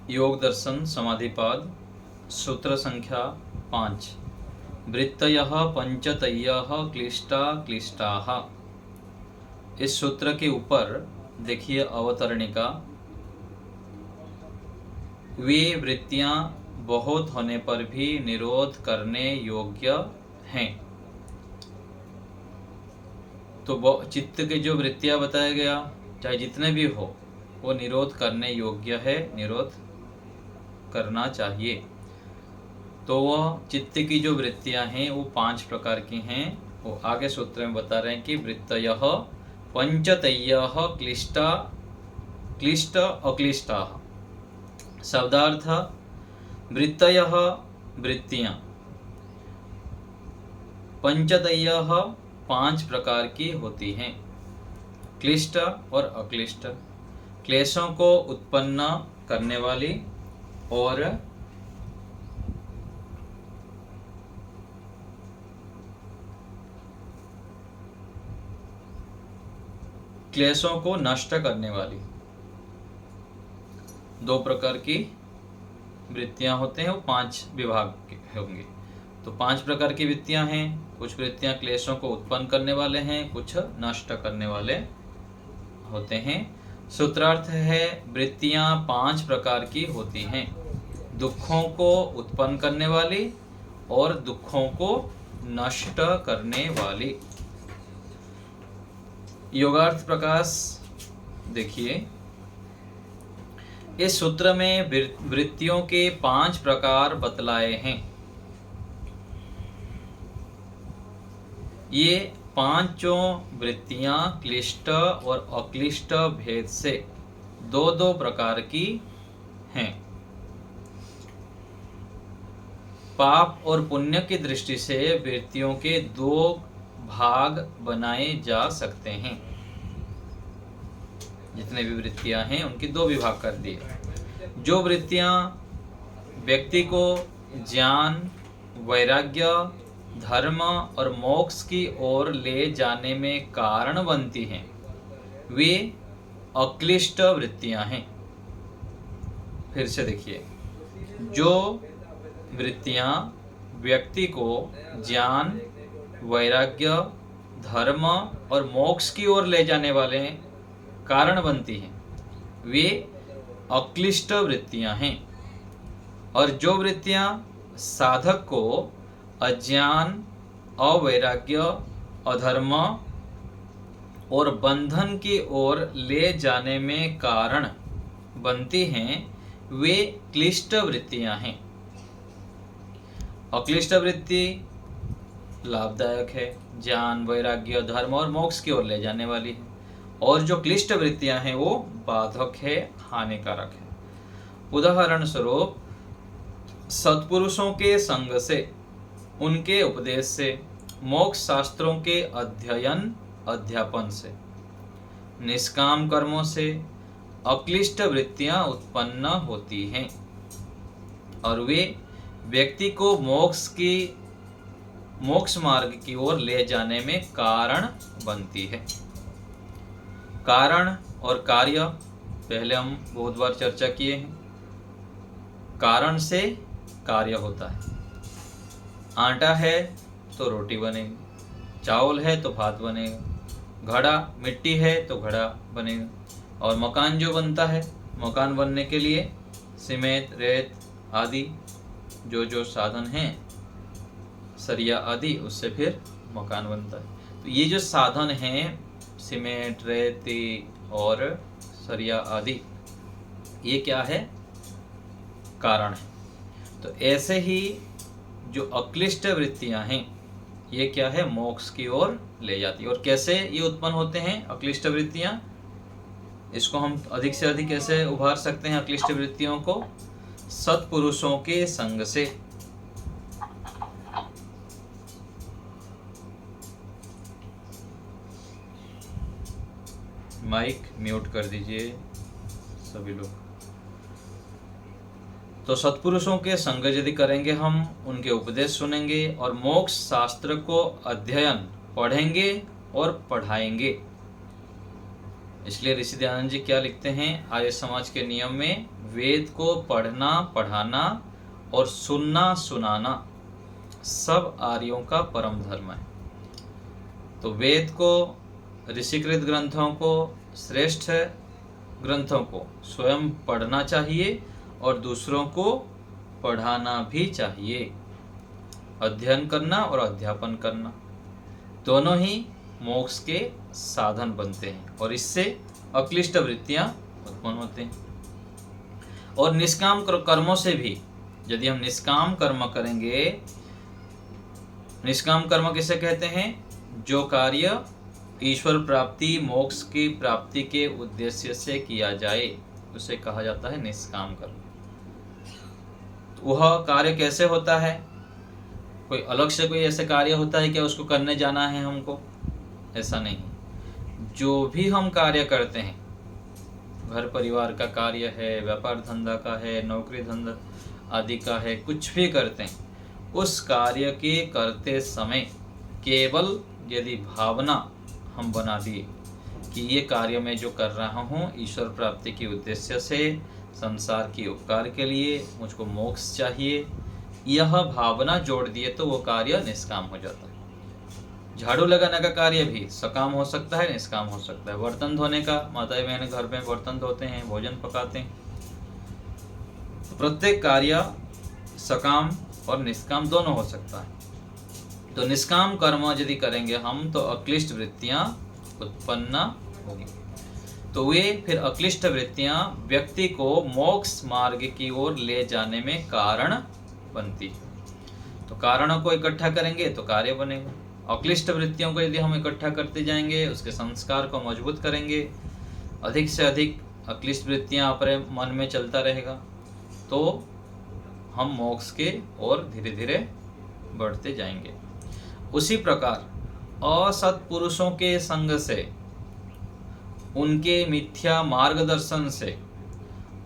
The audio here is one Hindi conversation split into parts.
योग दर्शन समाधिपाद सूत्र संख्या 5। वृत्तयः पंचतयः क्लिष्टा क्लिष्टाः। इस सूत्र के ऊपर देखिए अवतरणिका। वे वृत्तियां बहुत होने पर भी निरोध करने योग्य हैं। तो चित्त के जो वृत्तियां बताया गया, चाहे जितने भी हो, वो निरोध करने योग्य है, निरोध करना चाहिए। तो वह चित्त की जो वृत्तियां हैं वो 5 प्रकार की हैं। वो आगे सूत्र में बता रहे हैं कि वृत्तयः पंचतयः क्लिष्टा क्लिष्ट अक्लिष्टाः। शब्दार्थ वृत्तयः वृत्तियां, पंचतयः 5 प्रकार की होती हैं, क्लिष्ट और अक्लिष्ट, क्लेशों को उत्पन्न करने वाली और क्लेशों को नष्ट करने वाली। 2 प्रकार की वृत्तियां होते हैं, वो 5 विभाग के होंगे। तो 5 प्रकार की वृत्तियां हैं। कुछ वृत्तियां क्लेशों को उत्पन्न करने वाले हैं, कुछ नष्ट करने वाले होते हैं। सूत्रार्थ है वृत्तियां 5 प्रकार की होती हैं, दुखों को उत्पन्न करने वाली और दुखों को नष्ट करने वाली। योगार्थ प्रकाश देखिए, इस सूत्र में वृत्तियों के 5 प्रकार बतलाए हैं। ये 5 वृत्तियां क्लिष्ट और अक्लिष्ट भेद से 2-2 प्रकार की हैं। पाप और पुण्य की दृष्टि से वृत्तियों के 2 भाग बनाए जा सकते हैं। जितने भी वृत्तियां हैं उनकी 2 विभाग कर दिए। जो वृत्तियां व्यक्ति को ज्ञान, वैराग्य, धर्म और मोक्ष की ओर ले जाने में कारण बनती हैं, वे अक्लिष्ट वृत्तियां हैं। फिर से देखिए, जो वृत्तियां व्यक्ति को ज्ञान, वैराग्य, धर्म और मोक्ष की ओर ले जाने वाले कारण बनती हैं, वे अक्लिष्ट वृत्तियां हैं। और जो वृत्तियां साधक को अज्ञान, अवैराग्य, अधर्म और बंधन की ओर ले जाने में कारण बनती हैं, वे क्लिष्ट वृत्तियां हैं। अक्लिष्ट वृत्ति लाभदायक है, ज्ञान, वैराग्य, धर्म और मोक्ष की ओर ले जाने वाली है। और जो क्लिष्ट वृत्तियां हैं वो बाधक है, हानिकारक है। उदाहरण स्वरूप, सत्पुरुषों के संग से, उनके उपदेश से, मोक्ष शास्त्रों के अध्ययन अध्यापन से, निष्काम कर्मों से अक्लिष्ट वृत्तियां उत्पन्न होती हैं और वे व्यक्ति को मोक्ष मार्ग की ओर ले जाने में कारण बनती है। कारण और कार्य पहले हम बहुत बार चर्चा किए हैं। कारण से कार्य होता है। आटा है तो रोटी बनेगी, चावल है तो भात बनेगा, घड़ा मिट्टी है तो घड़ा बनेगा। और मकान जो बनता है, मकान बनने के लिए सीमेंट, रेत आदि जो साधन हैं, सरिया आदि, उससे फिर मकान बनता है। तो ये जो साधन हैं, सीमेंट, रेती और सरिया आदि, ये क्या है? कारण है। तो ऐसे ही जो अक्लिष्ट वृत्तियां हैं, ये क्या है? मोक्ष की ओर ले जाती है। और कैसे ये उत्पन्न होते हैं अक्लिष्ट वृत्तियां? इसको हम अधिक से अधिक कैसे उभार सकते हैं अक्लिष्ट वृत्तियों को? सत्पुरुषों के संग से। माइक म्यूट कर दीजिए सभी लोग। तो सत्पुरुषों के संग यदि करेंगे, हम उनके उपदेश सुनेंगे और मोक्ष शास्त्र को अध्ययन, पढ़ेंगे और पढ़ाएंगे, इसलिए ऋषि दयानंद जी क्या लिखते हैं आर्य समाज के नियम में, वेद को पढ़ना पढ़ाना और सुनना सुनाना सब आर्यों का परम धर्म है। तो वेद को, ऋषिकृत ग्रंथों को, श्रेष्ठ ग्रंथों को स्वयं पढ़ना चाहिए और दूसरों को पढ़ाना भी चाहिए। अध्ययन करना और अध्यापन करना दोनों ही मोक्ष के साधन बनते हैं और इससे अक्लिष्ट वृत्तियां उत्पन्न होते हैं। और निष्काम कर्मों से भी, यदि हम निष्काम कर्म करेंगे, निष्काम कर्म किसे कहते हैं? जो कार्य ईश्वर प्राप्ति, मोक्ष की प्राप्ति के उद्देश्य से किया जाए उसे कहा जाता है निष्काम कर्म। वह कार्य कैसे होता है? कोई अलग से कोई ऐसे कार्य होता है क्या उसको करने जाना है हमको? ऐसा नहीं। जो भी हम कार्य करते हैं, घर परिवार का कार्य है, व्यापार धंधा का है, नौकरी धंधा आदि का है, कुछ भी करते हैं, उस कार्य के करते समय केवल यदि भावना हम बना दिए कि ये कार्य मैं जो कर रहा हूँ ईश्वर प्राप्ति के उद्देश्य से, संसार के उपकार के लिए, मुझको मोक्ष चाहिए, यह भावना जोड़ दिए तो वो कार्य निष्काम हो जाता है। झाड़ू लगाने का कार्य भी सकाम हो सकता है, निष्काम हो सकता है। बर्तन धोने का, माताएं बहनें घर में बर्तन धोते हैं, भोजन पकाते हैं, तो प्रत्येक कार्य सकाम और निष्काम दोनों हो सकता है। तो निष्काम कर्म यदि करेंगे हम तो अक्लिष्ट वृत्तियां उत्पन्न होगी। तो वे फिर अक्लिष्ट वृत्तियां व्यक्ति को मोक्ष मार्ग की ओर ले जाने में कारण बनती है। तो कारणों को इकट्ठा करेंगे तो कार्य बनेगा। अक्लिष्ट वृत्तियों को यदि हम इकट्ठा करते जाएंगे, उसके संस्कार को मजबूत करेंगे, अधिक से अधिक अक्लिष्ट वृत्तियां अपने मन में चलता रहेगा, तो हम मोक्ष के ओर धीरे धीरे बढ़ते जाएंगे। उसी प्रकार असत पुरुषों के संग से, उनके मिथ्या मार्गदर्शन से,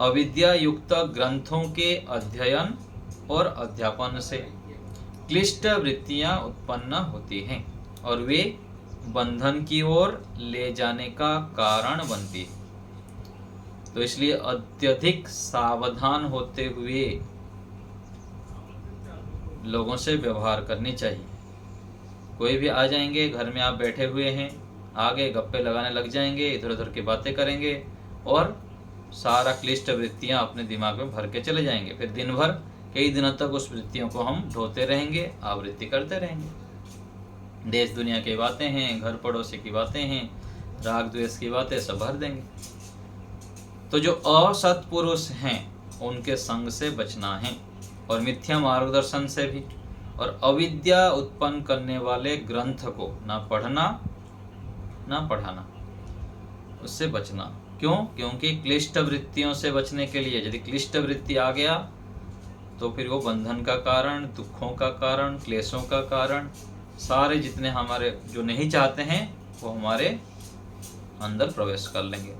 अविद्या युक्त ग्रंथों के अध्ययन और अध्यापन से क्लिष्ट वृत्तियां उत्पन्न होती हैं और वे बंधन की ओर ले जाने का कारण बनती है। तो इसलिए अत्यधिक सावधान होते हुए लोगों से व्यवहार करनी चाहिए। कोई भी आ जाएंगे, घर में आप बैठे हुए हैं, आगे गप्पे लगाने लग जाएंगे, इधर उधर की बातें करेंगे और सारा क्लिष्ट वृत्तियां अपने दिमाग में भर के चले जाएंगे। फिर दिन भर, कई दिनों तक उस वृत्तियों को हम ढोते रहेंगे, आवृत्ति करते रहेंगे। देश दुनिया की बातें हैं, घर पड़ोसी की बातें हैं, राग द्वेष की बातें सब भर देंगे। तो जो असत्पुरुष हैं उनके संग से बचना है और मिथ्या मार्गदर्शन से भी, और अविद्या उत्पन्न करने वाले ग्रंथ को ना पढ़ना ना पढ़ाना, उससे बचना। क्यों? क्योंकि क्लिष्ट वृत्तियों से बचने के लिए, यदि क्लिष्ट वृत्ति आ गया तो फिर वो बंधन का कारण, दुखों का कारण, क्लेशों का कारण, सारे जितने हमारे जो नहीं चाहते हैं वो हमारे अंदर प्रवेश कर लेंगे।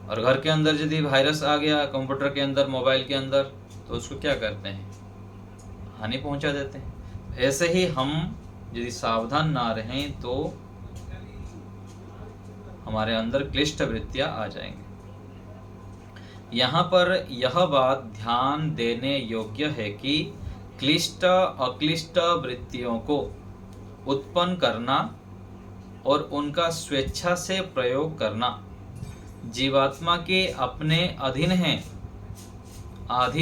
और घर के अंदर यदि वायरस आ गया, कंप्यूटर के अंदर, मोबाइल के अंदर, तो उसको क्या करते हैं? हानि पहुंचा देते हैं। ऐसे ही हम यदि सावधान ना रहें तो हमारे अंदर क्लिष्ट वृत्तियां आ जाएंगी। यहाँ पर यह बात ध्यान देने योग्य है कि क्लिष्ट अक्लिष्ट वृत्तियों को उत्पन्न करना और उनका स्वेच्छा से प्रयोग करना जीवात्मा के अपने अधीन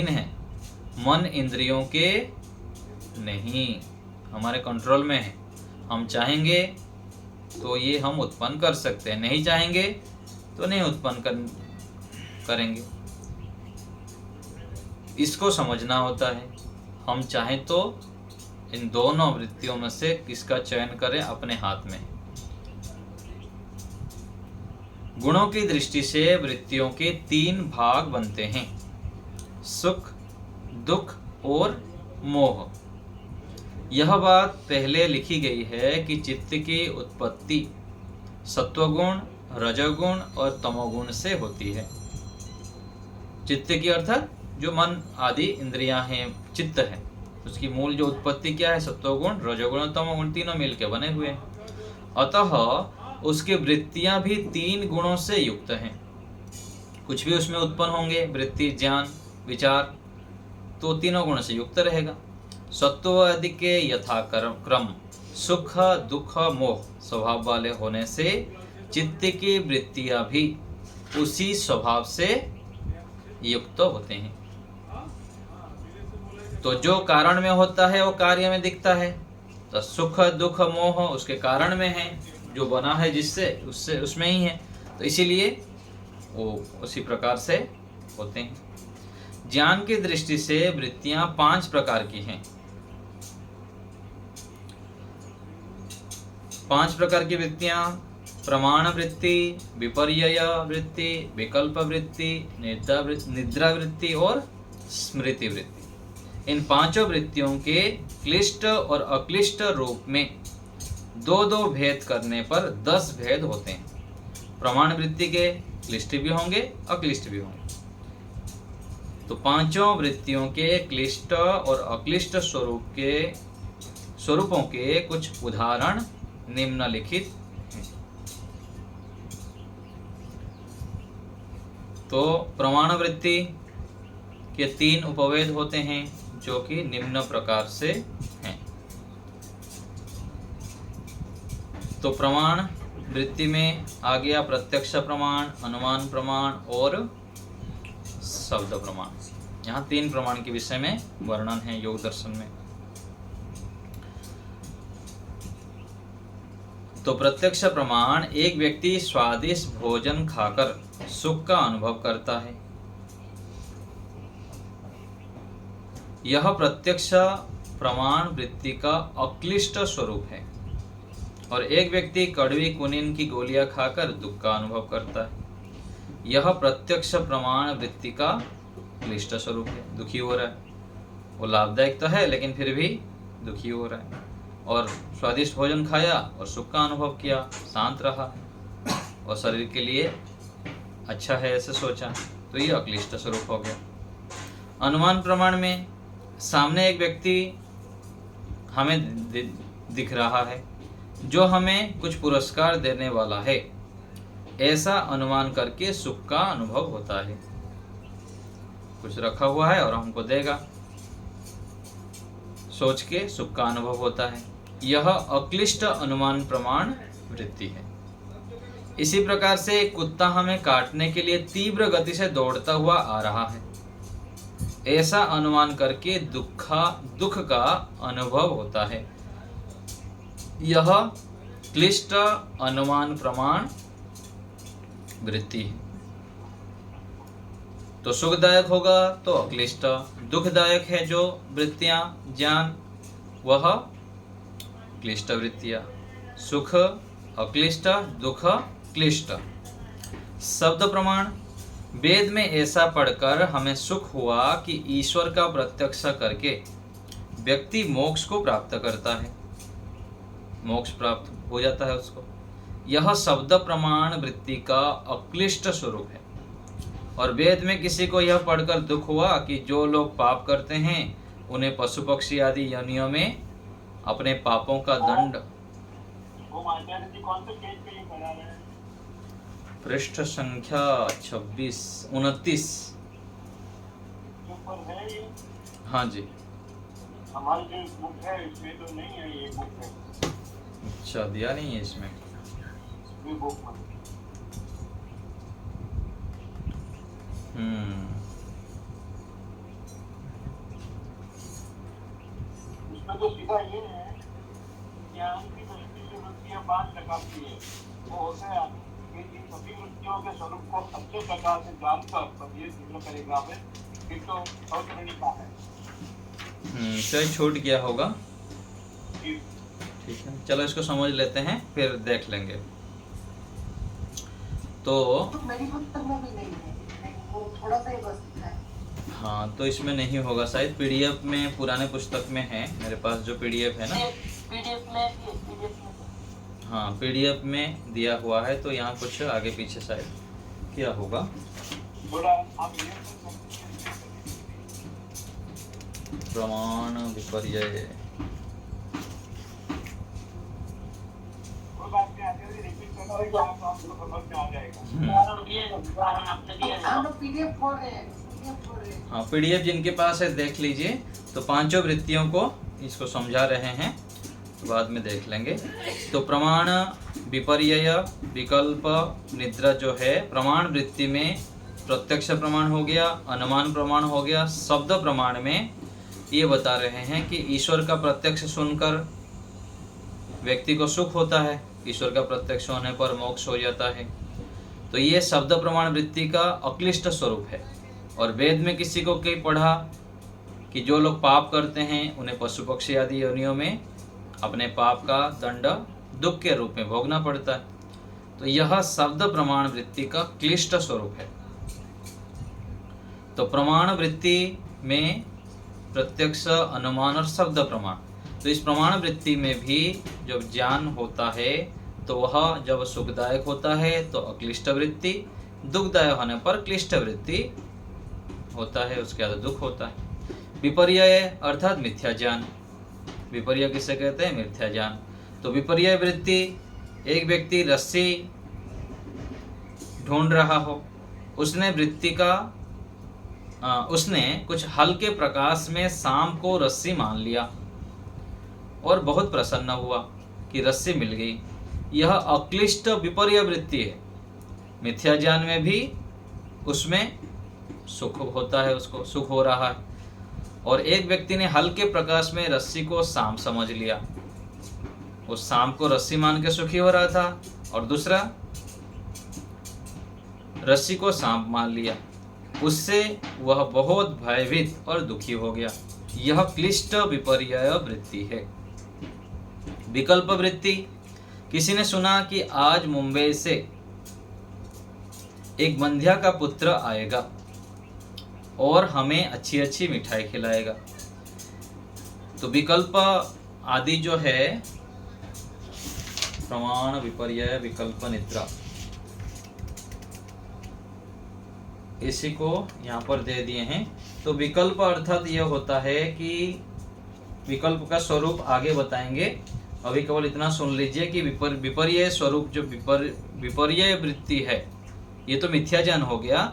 है, मन इंद्रियों के नहीं, हमारे कंट्रोल में है। हम चाहेंगे तो ये हम उत्पन्न कर सकते हैं, नहीं चाहेंगे तो नहीं उत्पन्न करेंगे। इसको समझना होता है। हम चाहें तो इन दोनों वृत्तियों में से किसका चयन करें, अपने हाथ में। गुणों की दृष्टि से वृत्तियों के 3 भाग बनते हैं, सुख, दुख और मोह। यह बात पहले लिखी गई है कि चित्त की उत्पत्ति सत्वगुण, रजोगुण और तमोगुण से होती है। चित्त की अर्थात जो मन आदि इंद्रियां हैं, चित्त है, उसकी मूल जो उत्पत्ति क्या है? सत्वगुण, रजोगुण और तमोगुण, तीनों मिलकर बने हुए हैं। अतः उसकी वृत्तियां भी 3 गुणों से युक्त हैं। कुछ भी उसमें उत्पन्न होंगे, वृत्ति, ज्ञान, विचार, तो तीनों गुणों से युक्त रहेगा। सत्व आदि के यथाक्रम सुख, दुख, मोह स्वभाव वाले होने से चित्त की वृत्तियां भी उसी स्वभाव से युक्त होते हैं। तो जो कारण में होता है वो कार्य में दिखता है। तो सुख, दुख, मोह उसके कारण में है, जो बना है जिससे, उससे उसमें ही है, तो इसीलिए वो उसी प्रकार से होते हैं। ज्ञान की दृष्टि से वृत्तियां 5 प्रकार की हैं। 5 प्रकार की वृत्तियां: प्रमाण वृत्ति, विपर्यय वृत्ति, विकल्प वृत्ति, निद्रा वृत्ति और स्मृति वृत्ति। इन 5 वृत्तियों के क्लिष्ट और अक्लिष्ट रूप में 2-2 भेद करने पर 10 भेद होते हैं। प्रमाण वृत्ति के क्लिष्ट भी होंगे, अक्लिष्ट भी होंगे। तो 5 वृत्तियों के क्लिष्ट और अक्लिष्ट स्वरूपों के कुछ उदाहरण निम्नलिखित हैं। तो प्रमाण वृत्ति के 3 उपभेद होते हैं, जो कि निम्न प्रकार से हैं। तो प्रमाण वृत्ति में आ गया प्रत्यक्ष प्रमाण, अनुमान प्रमाण और शब्द प्रमाण। यहाँ 3 प्रमाण के विषय में वर्णन है योग दर्शन में। तो प्रत्यक्ष प्रमाण: एक व्यक्ति स्वादिष्ट भोजन खाकर सुख का अनुभव करता है। यह प्रत्यक्ष प्रमाण वृत्ति का अक्लिष्ट स्वरूप है। और एक व्यक्ति कड़वी कुनीन की गोलियां खाकर दुख का अनुभव करता है। यह प्रत्यक्ष प्रमाण वृत्ति का क्लिष्ट स्वरूप है, दुखी हो रहा है। वो लाभदायक तो है लेकिन फिर भी दुखी हो रहा है। और स्वादिष्ट भोजन खाया और सुख का अनुभव किया, शांत रहा और शरीर के लिए अच्छा है ऐसे सोचा, तो ये अक्लिष्ट स्वरूप हो गया। अनुमान प्रमाण में सामने एक व्यक्ति हमें दिख रहा है जो हमें कुछ पुरस्कार देने वाला है, ऐसा अनुमान करके सुख का अनुभव होता है। कुछ रखा हुआ है और हमको देगा, सोच के सुख का अनुभव होता है। यह अक्लिष्ट अनुमान प्रमाण वृत्ति है। इसी प्रकार से एक कुत्ता हमें काटने के लिए तीव्र गति से दौड़ता हुआ आ रहा है, ऐसा अनुमान करके दुख का अनुभव होता है। यह क्लिष्ट अनुमान प्रमाण वृत्ति है। तो सुखदायक होगा तो अक्लिष्ट, दुखदायक है जो वृत्तियां, ज्ञान, वह क्लिष्ट वृत्तियां। सुख अक्लिष्ट, दुख क्लिष्ट। शब्द प्रमाण: वेद में ऐसा पढ़कर हमें सुख हुआ कि ईश्वर का प्रत्यक्ष करके व्यक्ति मोक्ष को प्राप्त करता है, मोक्ष प्राप्त हो जाता है उसको। यह शब्द प्रमाण वृत्ति का अक्लिष्ट स्वरूप है। और वेद में किसी को यह पढ़कर दुख हुआ कि जो लोग पाप करते हैं उन्हें पशु पक्षी आदि योनियों में अपने पापों का दंड। पृष्ठ संख्या 29। हाँ जी, हमारी जो बुक है इसमें तो नहीं है, ये बुक है। अच्छा, दिया नहीं है इसमें। ये बुक में उसमें तो सीधा ये है, ज्ञान की दृष्टि से वृत्तियां 5 प्रकार की है। वो होते हैं कि इन सभी वृत्तियों के स्वरूप को अच्छे प्रकार से जानकर तब ये सिद्ध करेगा में फिर तो और नहीं का है। शायद छूट गया होगा। ठीक है, चलो इसको समझ लेते हैं, फिर देख लेंगे। तो मेरी पुस्तक में भी नहीं है, वो थोड़ा सा ही बस है। हाँ, तो इसमें नहीं होगा शायद। पीडीएफ में, पुराने पुस्तक में है मेरे पास जो पीडीएफ है ना, पीडीएफ में हाँ पीडीएफ में दिया हुआ है, तो यहाँ कुछ आगे पीछे शायद क्या होगा। प्रमाण विपर्यय उदाहरण आपने दिया है। हम लोग पीडीएफ खोल रहे हैं, पीडीएफ खोल रहे हैं। हाँ, पीडीएफ जिनके पास है देख लीजिए। तो पांचों वृत्तियों को इसको समझा रहे हैं, तो बाद में देख लेंगे। तो प्रमाण, विपर्यय, विकल्प, निद्रा जो है, प्रमाण वृत्ति में प्रत्यक्ष प्रमाण हो गया, अनुमान प्रमाण हो गया। शब्द प्रमाण में ये बता रहे हैं कि ईश्वर का प्रत्यक्ष सुनकर व्यक्ति को सुख होता है, ईश्वर का प्रत्यक्ष होने पर मोक्ष हो जाता है। तो ये शब्द प्रमाण वृत्ति का अक्लिष्ट स्वरूप है। और वेद में किसी को कहीं पढ़ा कि जो लोग पाप करते हैं उन्हें पशु पक्षी आदि योनियों में अपने पाप का दंड दुख के रूप में भोगना पड़ता है। तो यह शब्द प्रमाण वृत्ति का क्लिष्ट स्वरूप है। तो प्रमाण वृत्ति में प्रत्यक्ष, अनुमान और शब्द प्रमाण। तो इस प्रमाण वृत्ति में भी जब ज्ञान होता है तो वह जब सुखदायक होता है तो अक्लिष्ट वृत्ति, दुखदायक होने पर क्लिष्ट वृत्ति होता है, उसके बाद दुख होता है। विपर्यय अर्थात मिथ्या ज्ञान। विपर्यय किसे कहते हैं? मिथ्या ज्ञान। तो विपर्यय वृत्ति, एक व्यक्ति रस्सी ढूंढ रहा हो, उसने कुछ हल्के प्रकाश में सांप को रस्सी मान लिया और बहुत प्रसन्न हुआ कि रस्सी मिल गई। यह अक्लिष्ट विपर्यय वृत्ति है। मिथ्या ज्ञान में भी उसमें सुख होता है, उसको सुख हो रहा है। और एक व्यक्ति ने हल्के प्रकाश में रस्सी को सांप समझ लिया, उस सांप को रस्सी मान के सुखी हो रहा था, और दूसरा रस्सी को सांप मान लिया, उससे वह बहुत भयभीत और दुखी हो गया। यह क्लिष्ट विपर्यय वृत्ति है। विकल्प वृत्ति, किसी ने सुना कि आज मुंबई से एक बंध्या का पुत्र आएगा और हमें अच्छी अच्छी मिठाई खिलाएगा। तो विकल्प आदि जो है, प्रमाण, विपर्यय, विकल्प, निद्रा, इसी को यहाँ पर दे दिए हैं। तो विकल्प अर्थात यह होता है कि विकल्प का स्वरूप आगे बताएंगे, अभी केवल इतना सुन लीजिए कि विपर्यय स्वरूप जो विपर्यय वृत्ति है, ये तो मिथ्या ज्ञान हो गया।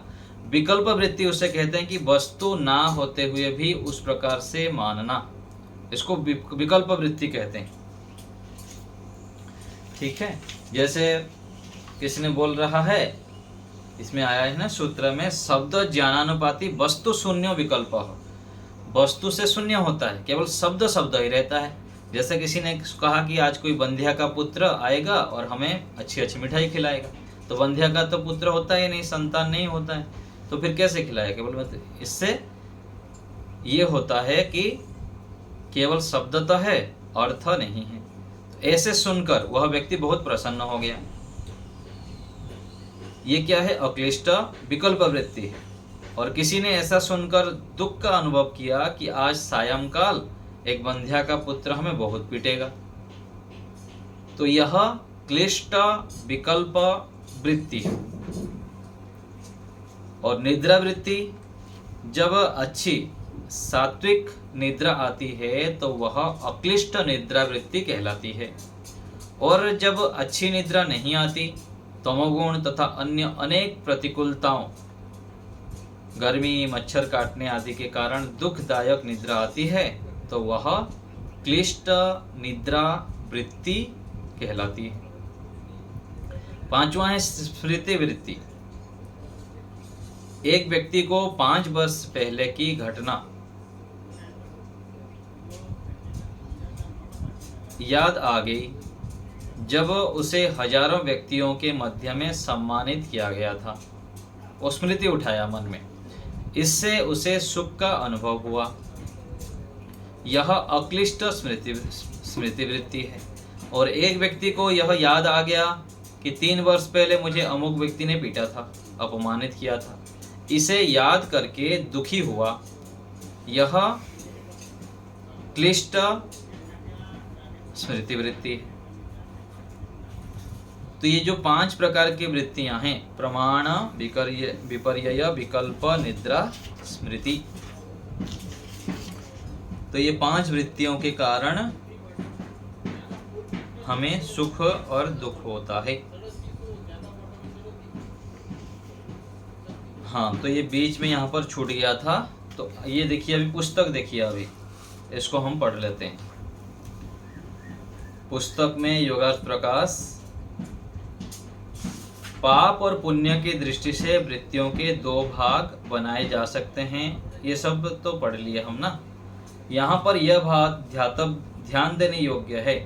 विकल्प वृत्ति उसे कहते हैं कि वस्तु ना होते हुए भी उस प्रकार से मानना, इसको विकल्प वृत्ति कहते हैं। ठीक है, जैसे किसी ने बोल रहा है, इसमें आया है ना सूत्र में, शब्द ज्ञानानुपाती वस्तु शून्य विकल्प हो। वस्तु से शून्य होता है, केवल शब्द शब्द ही रहता है। जैसे किसी ने कहा कि आज कोई बंध्या का पुत्र आएगा और हमें अच्छी अच्छी मिठाई खिलाएगा, तो बंध्या का तो पुत्र होता ही नहीं, संतान नहीं होता है, तो फिर कैसे खिलाएगा? केवल इससे ये होता है कि केवल शब्द तो है, अर्थ नहीं है। तो ऐसे सुनकर वह व्यक्ति बहुत प्रसन्न हो गया। ये क्या है? अक्लिष्ट विकल्प वृत्ति है। और किसी ने ऐसा सुनकर दुख का अनुभव किया कि आज सायंकाल एक बंध्या का पुत्र हमें बहुत पीटेगा, तो यह क्लिष्ट विकल्प वृत्ति है। और निद्रा वृत्ति, जब अच्छी सात्विक निद्रा आती है तो वह अक्लिष्ट निद्रा वृत्ति कहलाती है। और जब अच्छी निद्रा नहीं आती, तमोगुण तथा अन्य अनेक प्रतिकूलताओं, गर्मी, मच्छर काटने आदि के कारण दुखदायक निद्रा आती है, तो वह क्लिष्ट निद्रा वृत्ति कहलाती है। पांचवा है स्मृति वृत्ति। एक व्यक्ति को 5 वर्ष पहले की घटना याद आ गई, जब उसे हजारों व्यक्तियों के मध्य में सम्मानित किया गया था। वो स्मृति उठाया मन में, इससे उसे सुख का अनुभव हुआ। यह अक्लिष्ट स्मृति वृत्ति है। और एक व्यक्ति को यह याद आ गया कि 3 वर्ष पहले मुझे अमुक व्यक्ति ने पीटा था, अपमानित किया था, इसे याद करके दुखी हुआ। यह क्लिष्ट स्मृति वृत्ति है। तो ये जो 5 प्रकार की वृत्तियां हैं, प्रमाण, विपर्यय, विकल्प, निद्रा, स्मृति, तो ये 5 वृत्तियों के कारण हमें सुख और दुख होता है। हाँ, तो ये बीच में यहाँ पर छूट गया था। तो ये देखिए, अभी पुस्तक देखिए, अभी इसको हम पढ़ लेते हैं। पुस्तक में योगार्थ प्रकाश, पाप और पुण्य की दृष्टि से वृत्तियों के दो भाग बनाए जा सकते हैं। ये सब तो पढ़ लिए हम ना। यहाँ पर यह बात ध्यान देने योग्य है।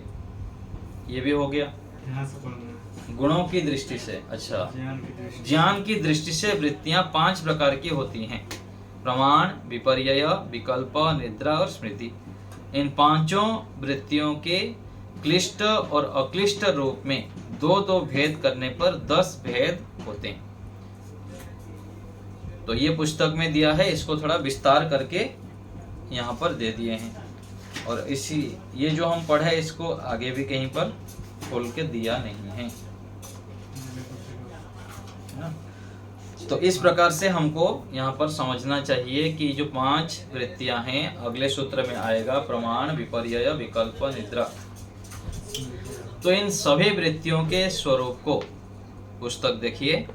ये भी हो गया। यहाँ से पढ़ना। गुणों की दृष्टि से, अच्छा, ज्ञान की दृष्टि से वृत्तियां 5 प्रकार की होती हैं: प्रमाण, विपर्यय, विकल्प, निद्रा और स्मृति। इन पांचों वृत्तियों के क्लिष्ट और अक्लिष्ट रूप में दो भेद करने पर 10 भेद होते हैं। तो ये पुस्तक में दिया है, इसको थोड़ा विस्तार करके यहाँ पर दे दिए हैं। और इसी ये जो हम पढ़े इसको आगे भी कहीं पर खोल के दिया नहीं है ना। तो इस प्रकार से हमको यहाँ पर समझना चाहिए कि जो 5 वृत्तियां हैं, अगले सूत्र में आएगा प्रमाण, विपर्यय, विकल्प, निद्रा। तो इन सभी वृत्तियों के स्वरूप को, पुस्तक देखिए,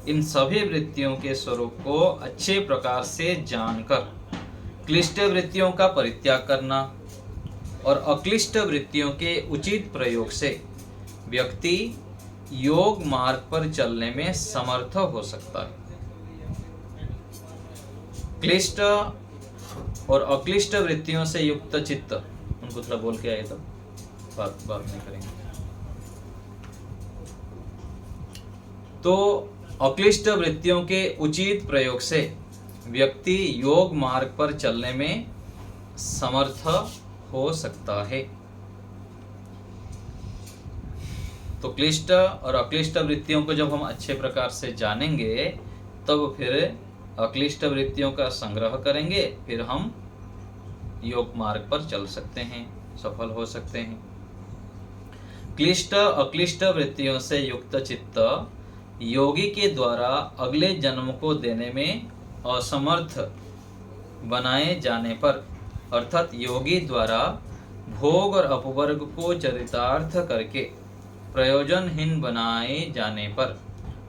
इन सभी वृत्तियों के स्वरूप को अच्छे प्रकार से जानकर क्लिष्ट वृत्तियों का परित्याग करना और अक्लिष्ट वृत्तियों के उचित प्रयोग से व्यक्ति योग मार्ग पर चलने में समर्थ हो सकता है। क्लिष्ट और अक्लिष्ट वृत्तियों से युक्त चित्त, उनको थोड़ा बोल के आए तो बात नहीं करेंगे। तो अक्लिष्ट वृत्तियों के उचित प्रयोग से व्यक्ति योग मार्ग पर चलने में समर्थ हो सकता है। तो क्लिष्ट और अक्लिष्ट वृत्तियों को जब हम अच्छे प्रकार से जानेंगे, तब फिर अक्लिष्ट वृत्तियों का संग्रह करेंगे, फिर हम योग मार्ग पर चल सकते हैं, सफल हो सकते हैं। क्लिष्ट अक्लिष्ट वृत्तियों से युक्त चित्त योगी के द्वारा अगले जन्म को देने में असमर्थ बनाए जाने पर, अर्थात योगी द्वारा भोग और अपवर्ग को चरितार्थ करके प्रयोजनहीन बनाए जाने पर,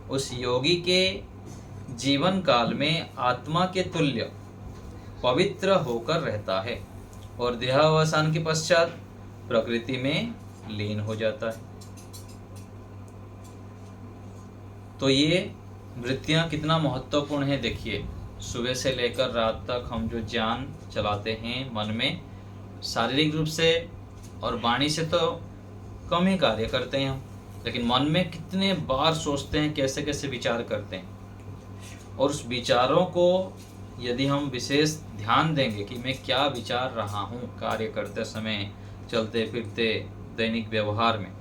उस योगी के जीवन काल में आत्मा के तुल्य पवित्र होकर रहता है और देहावसान के पश्चात प्रकृति में लीन हो जाता है। तो ये वृत्तियां कितना महत्वपूर्ण है देखिए। सुबह से लेकर रात तक हम जो ज्ञान चलाते हैं मन में, शारीरिक रूप से और वाणी से तो कम ही कार्य करते हैं हम, लेकिन मन में कितने बार सोचते हैं, कैसे कैसे विचार करते हैं। और उस विचारों को यदि हम विशेष ध्यान देंगे कि मैं क्या विचार रहा हूँ कार्य करते समय, चलते फिरते, दैनिक व्यवहार में,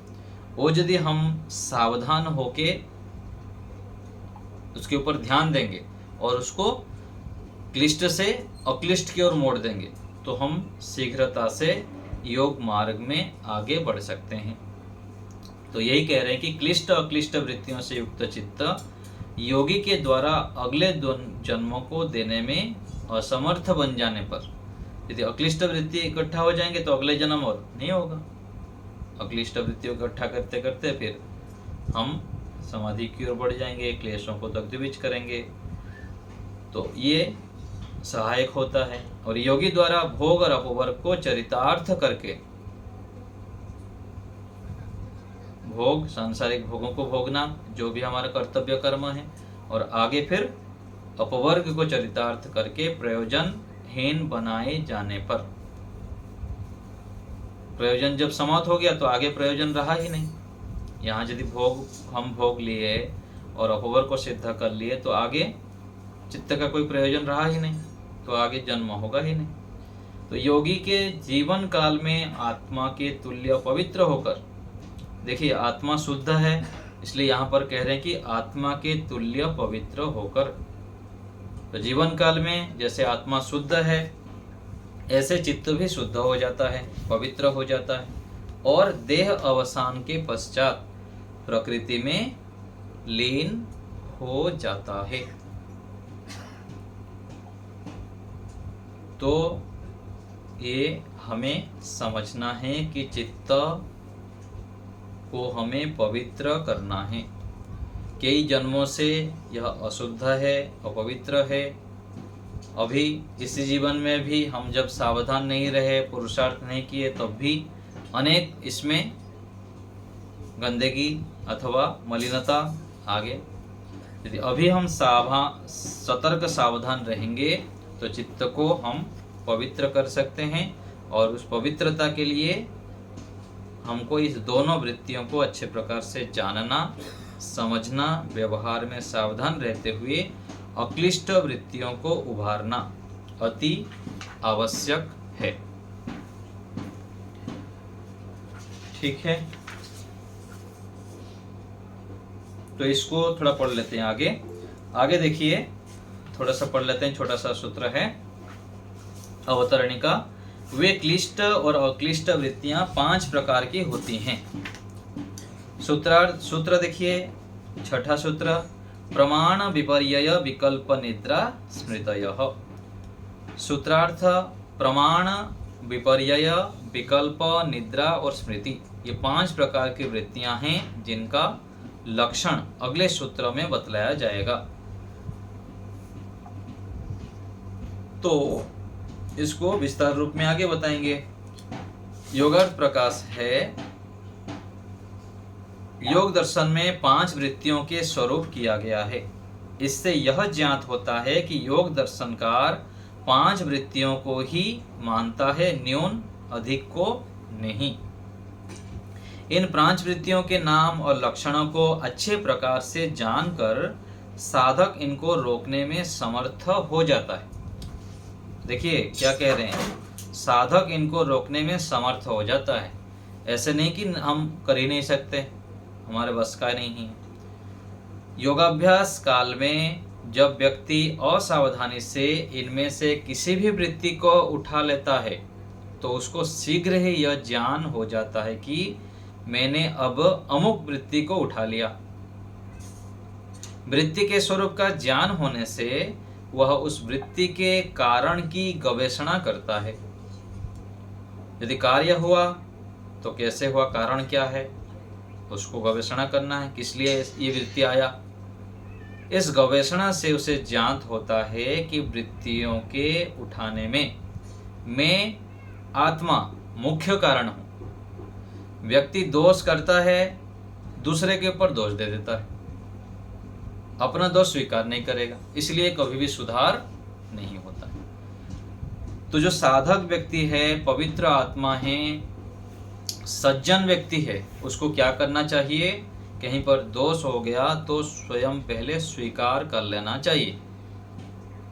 वो यदि हम सावधान होके उसके ऊपर ध्यान देंगे और उसको क्लिष्ट से अक्लिष्ट की ओर मोड़ देंगे, तो हम शीघ्रता से योग मार्ग में आगे बढ़ सकते हैं। तो यही कह रहे हैं कि क्लिष्ट अक्लिष्ट वृत्तियों से युक्त चित्त योगी के द्वारा अगले जन्मों को देने में असमर्थ बन जाने पर, यदि अक्लिष्ट वृत्ति इकट्ठा हो जाएंगे तो अगले जन्म और नहीं होगा। अक्लिष्ट वृत्तियों को इकट्ठा करते करते फिर हम समाधि की ओर बढ़ जाएंगे, क्लेशों को दग्धविच करेंगे। तो ये सहायक होता है। और योगी द्वारा भोग और अपवर्ग को चरितार्थ करके, भोग सांसारिक भोगों को भोगना जो भी हमारा कर्तव्य कर्म है, और आगे फिर अपवर्ग को चरितार्थ करके प्रयोजनहीन बनाए जाने पर, प्रयोजन जब समाप्त हो गया तो आगे प्रयोजन रहा ही नहीं। यहाँ यदि हम भोग लिए और अपवर्ग को सिद्ध कर लिए तो आगे चित्त का कोई प्रयोजन रहा ही नहीं, तो आगे जन्म होगा ही नहीं। तो योगी के जीवन काल में आत्मा के तुल्य पवित्र होकर, देखिए आत्मा शुद्ध है, इसलिए यहाँ पर कह रहे हैं कि आत्मा के तुल्य पवित्र होकर, तो जीवन काल में जैसे आत्मा शुद्ध है ऐसे चित्त भी शुद्ध हो जाता है, पवित्र हो जाता है, और देह अवसान के पश्चात प्रकृति में लीन हो जाता है। तो ये हमें समझना है कि चित्त को हमें पवित्र करना है। कई जन्मों से यह अशुद्ध है, अपवित्र है। अभी इसी जीवन में भी हम जब सावधान नहीं रहे, पुरुषार्थ नहीं किए, तब भी अनेक इसमें गंदगी अथवा मलिनता आ गए। यदि अभी हम सतर्क सावधान रहेंगे तो चित्त को हम पवित्र कर सकते हैं, और उस पवित्रता के लिए हमको इस दोनों वृत्तियों को अच्छे प्रकार से जानना, समझना, व्यवहार में सावधान रहते हुए अक्लिष्ट वृत्तियों को उभारना अति आवश्यक है। ठीक है, तो इसको थोड़ा पढ़ लेते हैं। आगे देखिए, थोड़ा सा पढ़ लेते हैं। छोटा सा सूत्र है अवतरणिका। वे क्लिष्ट और अक्लिष्ट वृत्तियां 5 प्रकार की होती हैं। सूत्र देखिए, छठा सूत्र, प्रमाण विपर्यय विकल्प निद्रा स्मृतयः। सूत्रार्थ, प्रमाण, विपर्यय, विकल्प, निद्रा और स्मृति, ये 5 प्रकार की वृत्तियां हैं जिनका लक्षण अगले सूत्र में बतलाया जाएगा। तो इसको विस्तार रूप में आगे बताएंगे। योगार्थ प्रकाश है, योग दर्शन में 5 वृत्तियों के स्वरूप किया गया है। इससे यह ज्ञात होता है कि योग दर्शनकार 5 वृत्तियों को ही मानता है, न्यून अधिक को नहीं। इन 5 वृत्तियों के नाम और लक्षणों को अच्छे प्रकार से जानकर साधक इनको रोकने में समर्थ हो जाता है। देखिए क्या कह रहे हैं, साधक इनको रोकने में समर्थ हो जाता है। ऐसे नहीं कि हम कर ही नहीं सकते, हमारे बस का नहीं है। योगाभ्यास काल में जब व्यक्ति असावधानी से इनमें से किसी भी वृत्ति को उठा लेता है तो उसको शीघ्र ही यह ज्ञान हो जाता है कि मैंने अब अमुक वृत्ति को उठा लिया। वृत्ति के स्वरूप का ज्ञान होने से वह उस वृत्ति के कारण की गवेषणा करता है। यदि कार्य हुआ तो कैसे हुआ, कारण क्या है, उसको गवेषणा करना है, किस लिए ये वृत्ति आया। इस गवेषणा से उसे ज्ञात होता है कि वृत्तियों के उठाने में मैं आत्मा मुख्य कारण हूं। व्यक्ति दोष करता है, दूसरे के ऊपर दोष दे देता है, अपना दोष स्वीकार नहीं करेगा, इसलिए कभी भी सुधार नहीं होता। तो जो साधक व्यक्ति है, पवित्र आत्मा है, सज्जन व्यक्ति है, उसको क्या करना चाहिए, कहीं पर दोष हो गया तो स्वयं पहले स्वीकार कर लेना चाहिए।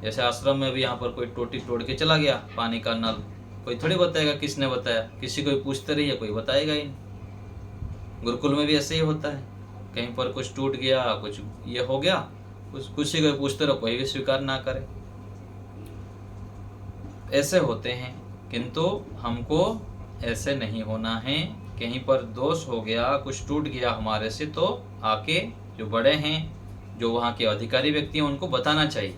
जैसे आश्रम में भी यहाँ पर कोई टोटी तोड़ के चला गया, पानी का नल, कोई थोड़ी बताएगा किसने बताया, किसी को पूछते रहिए, कोई बताएगा ही नहीं। गुरुकुल में भी ऐसे ही होता है, कहीं पर कुछ टूट गया, कुछ ये हो गया, किसी को पूछते रहो, कोई भी स्वीकार ना करे। ऐसे होते हैं, किंतु हमको ऐसे नहीं होना है। कहीं पर दोष हो गया, कुछ टूट गया हमारे से, तो आके जो बड़े हैं, जो वहाँ के अधिकारी व्यक्ति हैं, उनको बताना चाहिए,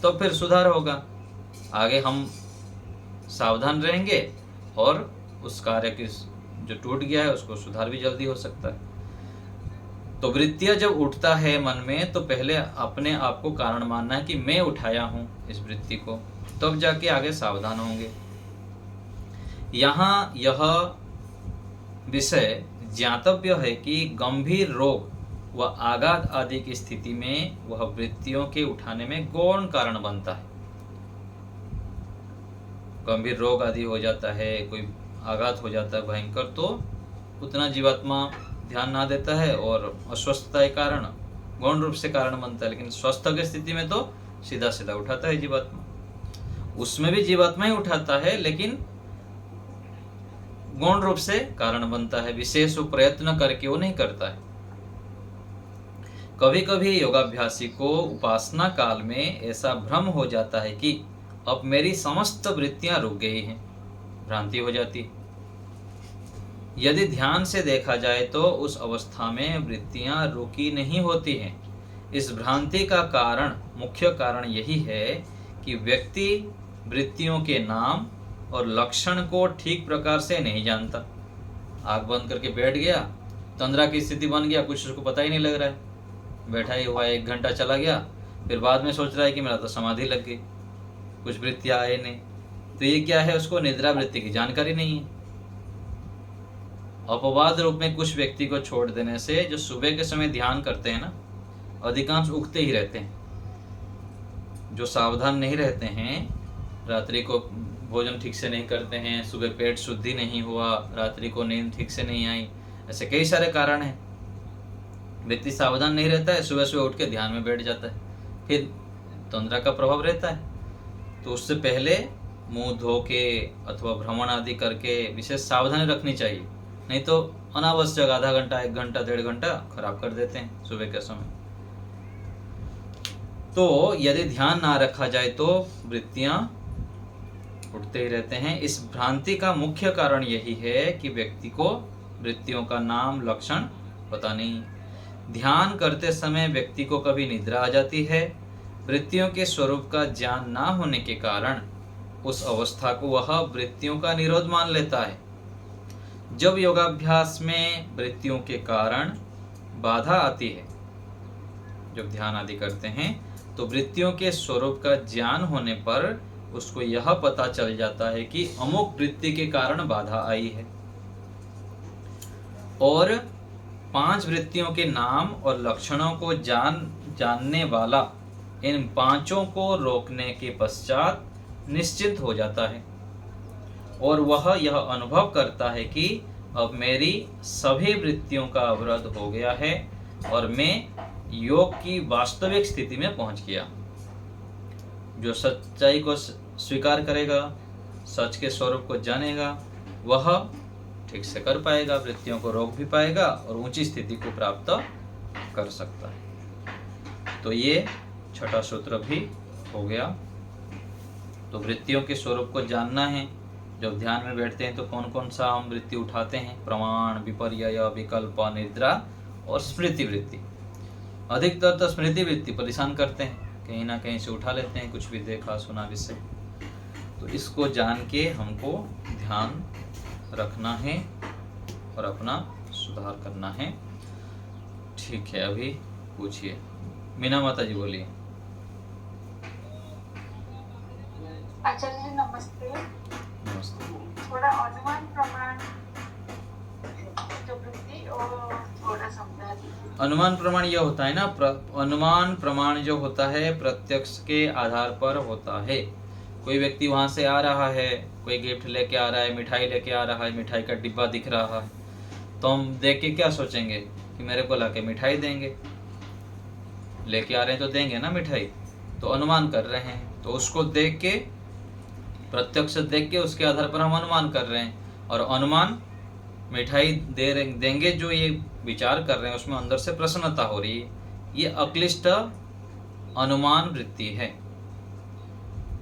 तो फिर सुधार होगा। आगे हम सावधान रहेंगे और उस कार्य की जो टूट गया है उसको सुधार भी जल्दी हो सकता है। तो वृत्तियां जब उठता है मन में, तो पहले अपने आप को कारण मानना है कि मैं उठाया हूँ इस वृत्ति को, तब जाके आगे सावधान होंगे। यहाँ यह विषय ज्ञातव्य है कि गंभीर रोग व आघात आदि की स्थिति में वह वृत्तियों के उठाने में गौण कारण बनता है। गंभीर रोग आदि हो जाता है, कोई आघात हो जाता है भयंकर, तो उतना जीवात्मा ध्यान ना देता है और अस्वस्थता के कारण गौण रूप से कारण बनता है। लेकिन स्वस्थ की स्थिति में तो सीधा सीधा उठाता है जीवात्मा, उसमें भी जीवात्मा ही उठाता है, लेकिन गौण रूप से कारण बनता है, विशेष प्रयत्न करके वो नहीं करता है। कभी कभी योगाभ्यासी को उपासना काल में ऐसा भ्रम हो जाता है कि अब मेरी समस्त वृत्तियां रुक गई हैं, भ्रांति हो जाती है। यदि ध्यान से देखा जाए तो उस अवस्था में वृत्तियां रुकी नहीं होती हैं। इस भ्रांति का कारण, मुख्य कारण यही है कि व्यक्ति वृत्तियों के नाम और लक्षण को ठीक प्रकार से नहीं जानता। आंख बंद करके बैठ गया, तंद्रा की स्थिति बन गया, कुछ उसको पता ही नहीं लग रहा है, बैठा ही हुआ है, 1 घंटा चला गया, फिर बाद में सोच रहा है कि मेरा तो समाधि लग गई, कुछ वृत्तियां आए नहीं। तो ये क्या है, उसको निद्रा वृत्ति की जानकारी नहीं है। अपवाद रूप में कुछ व्यक्ति को छोड़ देने से जो सुबह के समय ध्यान करते हैं ना, अधिकांश उगते ही रहते हैं। जो सावधान नहीं रहते हैं, रात्रि को भोजन ठीक से नहीं करते हैं, सुबह पेट शुद्धि नहीं हुआ, रात्रि को नींद ठीक से नहीं आई, ऐसे कई सारे कारण हैं। व्यक्ति सावधान नहीं रहता है, सुबह सुबह उठ के ध्यान में बैठ जाता है, फिर तंद्रा का प्रभाव रहता है। तो उससे पहले मुंह धो के अथवा भ्रमण आदि करके विशेष सावधानी रखनी चाहिए, नहीं तो अनावश्यक आधा घंटा, 1 घंटा, 1.5 घंटा खराब कर देते हैं सुबह के समय। तो यदि ध्यान ना रखा जाए तो वृत्तियां उठते ही रहते हैं। इस भ्रांति का मुख्य कारण यही है कि व्यक्ति को वृत्तियों का नाम, लक्षण पता नहीं। ध्यान करते समय व्यक्ति को कभी निद्रा आ जाती है। वृत्तियों के स्वरूप का ज्ञान ना होने के कारण उस अवस्था को वह वृत्तियों का निरोध मान लेता है। जब योगाभ्यास में वृत्तियों के कारण बाधा आती है, जब ध्यान आदि करते हैं, तो वृत्तियों के स्वरूप का ज्ञान होने पर उसको यह पता चल जाता है कि अमुक वृत्ति के कारण बाधा आई है, और 5 वृत्तियों के नाम और लक्षणों को जानने वाला इन 5 को रोकने के पश्चात निश्चिंत हो जाता है, और वह यह अनुभव करता है कि अब मेरी सभी वृत्तियों का अवरोध हो गया है और मैं योग की वास्तविक स्थिति में पहुंच गया। जो सच्चाई को स्वीकार करेगा, सच के स्वरूप को जानेगा, वह ठीक से कर पाएगा, वृत्तियों को रोक भी पाएगा और ऊंची स्थिति को प्राप्त कर सकता है। तो ये 6ठा सूत्र भी हो गया। तो वृत्तियों के स्वरूप को जानना है। जब ध्यान में बैठते हैं तो कौन कौन सा हम वृत्ति उठाते हैं? प्रमाण, विपर्यय, विकल्प, निद्रा और स्मृति वृत्ति। अधिकतर तो स्मृति वृत्ति परेशान करते हैं, कहीं ना कहीं से उठा लेते हैं, कुछ भी देखा सुना विषय। तो इसको जान के हमको ध्यान रखना है और अपना सुधार करना है। ठीक है, अभी पूछिए। मीना माता जी बोलिए। आचार्य जी नमस्ते। नमस्ते। थोड़ा अनुमान प्रमाण जो वृत्ति और थोड़ा समझा दीजिए। अनुमान प्रमाण यह होता है ना, अनुमान प्रमाण जो होता है प्रत्यक्ष के आधार पर होता है। कोई व्यक्ति वहां से आ रहा है, कोई गिफ्ट लेके आ रहा है, मिठाई लेके आ रहा है, मिठाई का डिब्बा दिख रहा है, तो हम देख के क्या सोचेंगे कि मेरे को लाके मिठाई देंगे। लेके आ रहे हैं तो देंगे ना मिठाई, तो अनुमान कर रहे हैं। तो उसको देख के, प्रत्यक्ष देख के, उसके आधार पर हम अनुमान कर रहे हैं। और अनुमान मिठाई देंगे जो ये विचार कर रहे हैं, उसमें अंदर से प्रसन्नता हो रही है, ये अक्लिष्ट अनुमान वृत्ति है।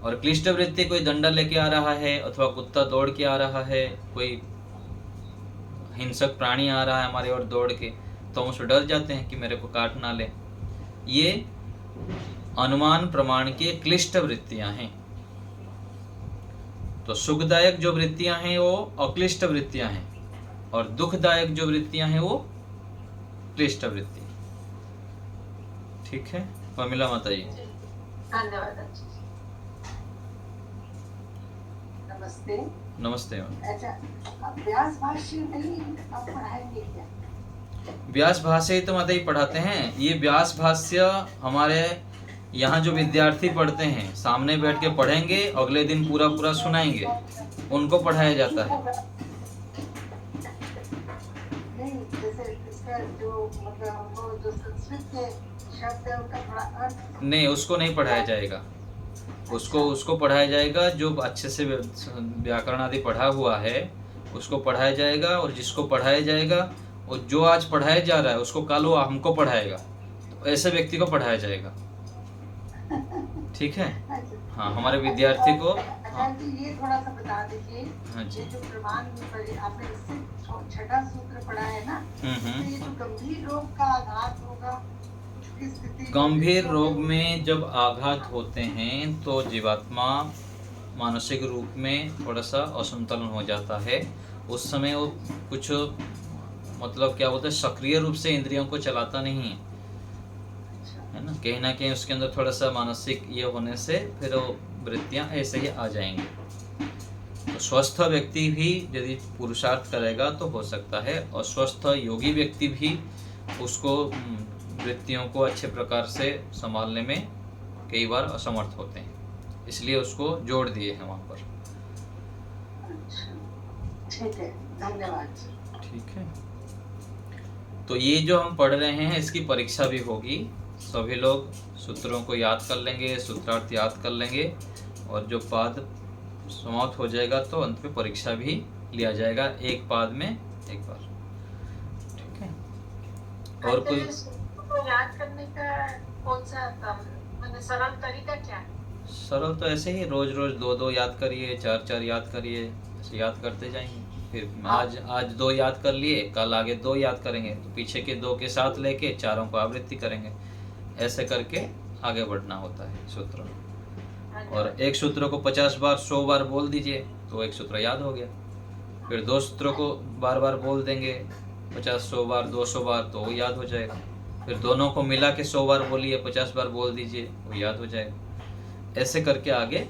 और क्लिष्ट वृत्ति, कोई डंडा लेके आ रहा है अथवा कुत्ता दौड़ के आ रहा है, कोई हिंसक प्राणी आ रहा है हमारे और दौड़ के, तो हम उससे डर जाते हैं कि मेरे को काट ना ले। ये अनुमान प्रमाण की क्लिष्ट वृत्तियां हैं। तो सुखदायक जो वृत्तियां हैं वो अक्लिष्ट वृत्तियां हैं, और दुखदायक जो वृत्तियां हैं वो क्लिष्ट वृत्ति। ठीक है, प्रमिला माता जी। धन्यवाद आचार्य। नमस्ते। नमस्ते। अच्छा, व्यास भाष्य नहीं आप पढ़ाएंगे क्या? व्यास भाष्य तो माता जी पढ़ाते हैं। ये व्यास भाष्य हमारे यहाँ जो विद्यार्थी पढ़ते हैं, सामने बैठ के पढ़ेंगे, अगले दिन पूरा पूरा सुनाएंगे, उनको पढ़ाया जाता है। नहीं, जैसे इसका जो मतलब हमको जो संस्कृत के शब्द है उनका थोड़ा अर्थ नहीं, उसको नहीं पढ़ाया जाएगा। उसको पढ़ाया जाएगा जो अच्छे से व्याकरण आदि पढ़ा हुआ है, उसको पढ़ाया जाएगा। और जिसको पढ़ाया जाएगा, और जो आज पढ़ाया जा रहा है उसको कल वो हमको पढ़ाएगा, तो ऐसे व्यक्ति को पढ़ाया जाएगा। ठीक है। हाँ, हमारे विद्यार्थी को। हाँ जी, ये थोड़ा सा बता दीजिए। हाँ जी। ये जो प्रमाण में पढ़े आपने, इससे 6ठा सूत्र पढ़ा है ना, तो ये जो गंभीर रोग का आघात होगा, गंभीर रोग में जब आघात होते हैं तो जीवात्मा मानसिक रूप में थोड़ा सा असंतुलन हो जाता है। उस समय वो कुछ मतलब क्या बोलते हैं, सक्रिय रूप से इंद्रियों को चलाता नहीं है। है ना। कहीं ना कहीं उसके अंदर थोड़ा सा मानसिक ये होने से फिर वो वृत्तियां ऐसे ही आ जाएंगी। तो स्वस्थ व्यक्ति भी यदि पुरुषार्थ करेगा तो हो सकता है, और स्वस्थ योगी व्यक्ति भी उसको वृत्तियों को अच्छे प्रकार से संभालने में कई बार असमर्थ होते हैं, इसलिए उसको जोड़ दिए हैं वहाँ पर। ठीक है, धन्यवाद। ठीक है, तो ये जो हम पढ़ रहे हैं इसकी परीक्षा भी होगी। सभी लोग सूत्रों को याद कर लेंगे, सूत्रार्थ याद कर लेंगे, और जो पाद समाप्त हो जाएगा तो अंत में परीक्षा भी लिया जाएगा, एक पाद में एक बार। ठीक है, और कोई तो याद करने का कौन सा मतलब सरल तरीका क्या है? सरल तो ऐसे ही रोज रोज 2-2 याद करिए, 4-4 याद करिए, ऐसे याद करते जाएंगे। फिर आज 2 याद कर लिए, कल आगे 2 याद करेंगे, तो पीछे के 2 के साथ लेके चारों को आवृत्ति करेंगे। ऐसे करके आगे बढ़ना होता है सूत्र में। और एक सूत्र को 50 बार 100 बार बोल दीजिए तो एक सूत्र याद हो गया। फिर 2 सूत्रों को बार बार बोल देंगे 50-100 बार 200 बार तो वो याद हो जाएगा। फिर दोनों को मिला के 100 बार बोलिए, 50 बार बोल दीजिए, वो याद हो जाएगा। ऐसे करके आगे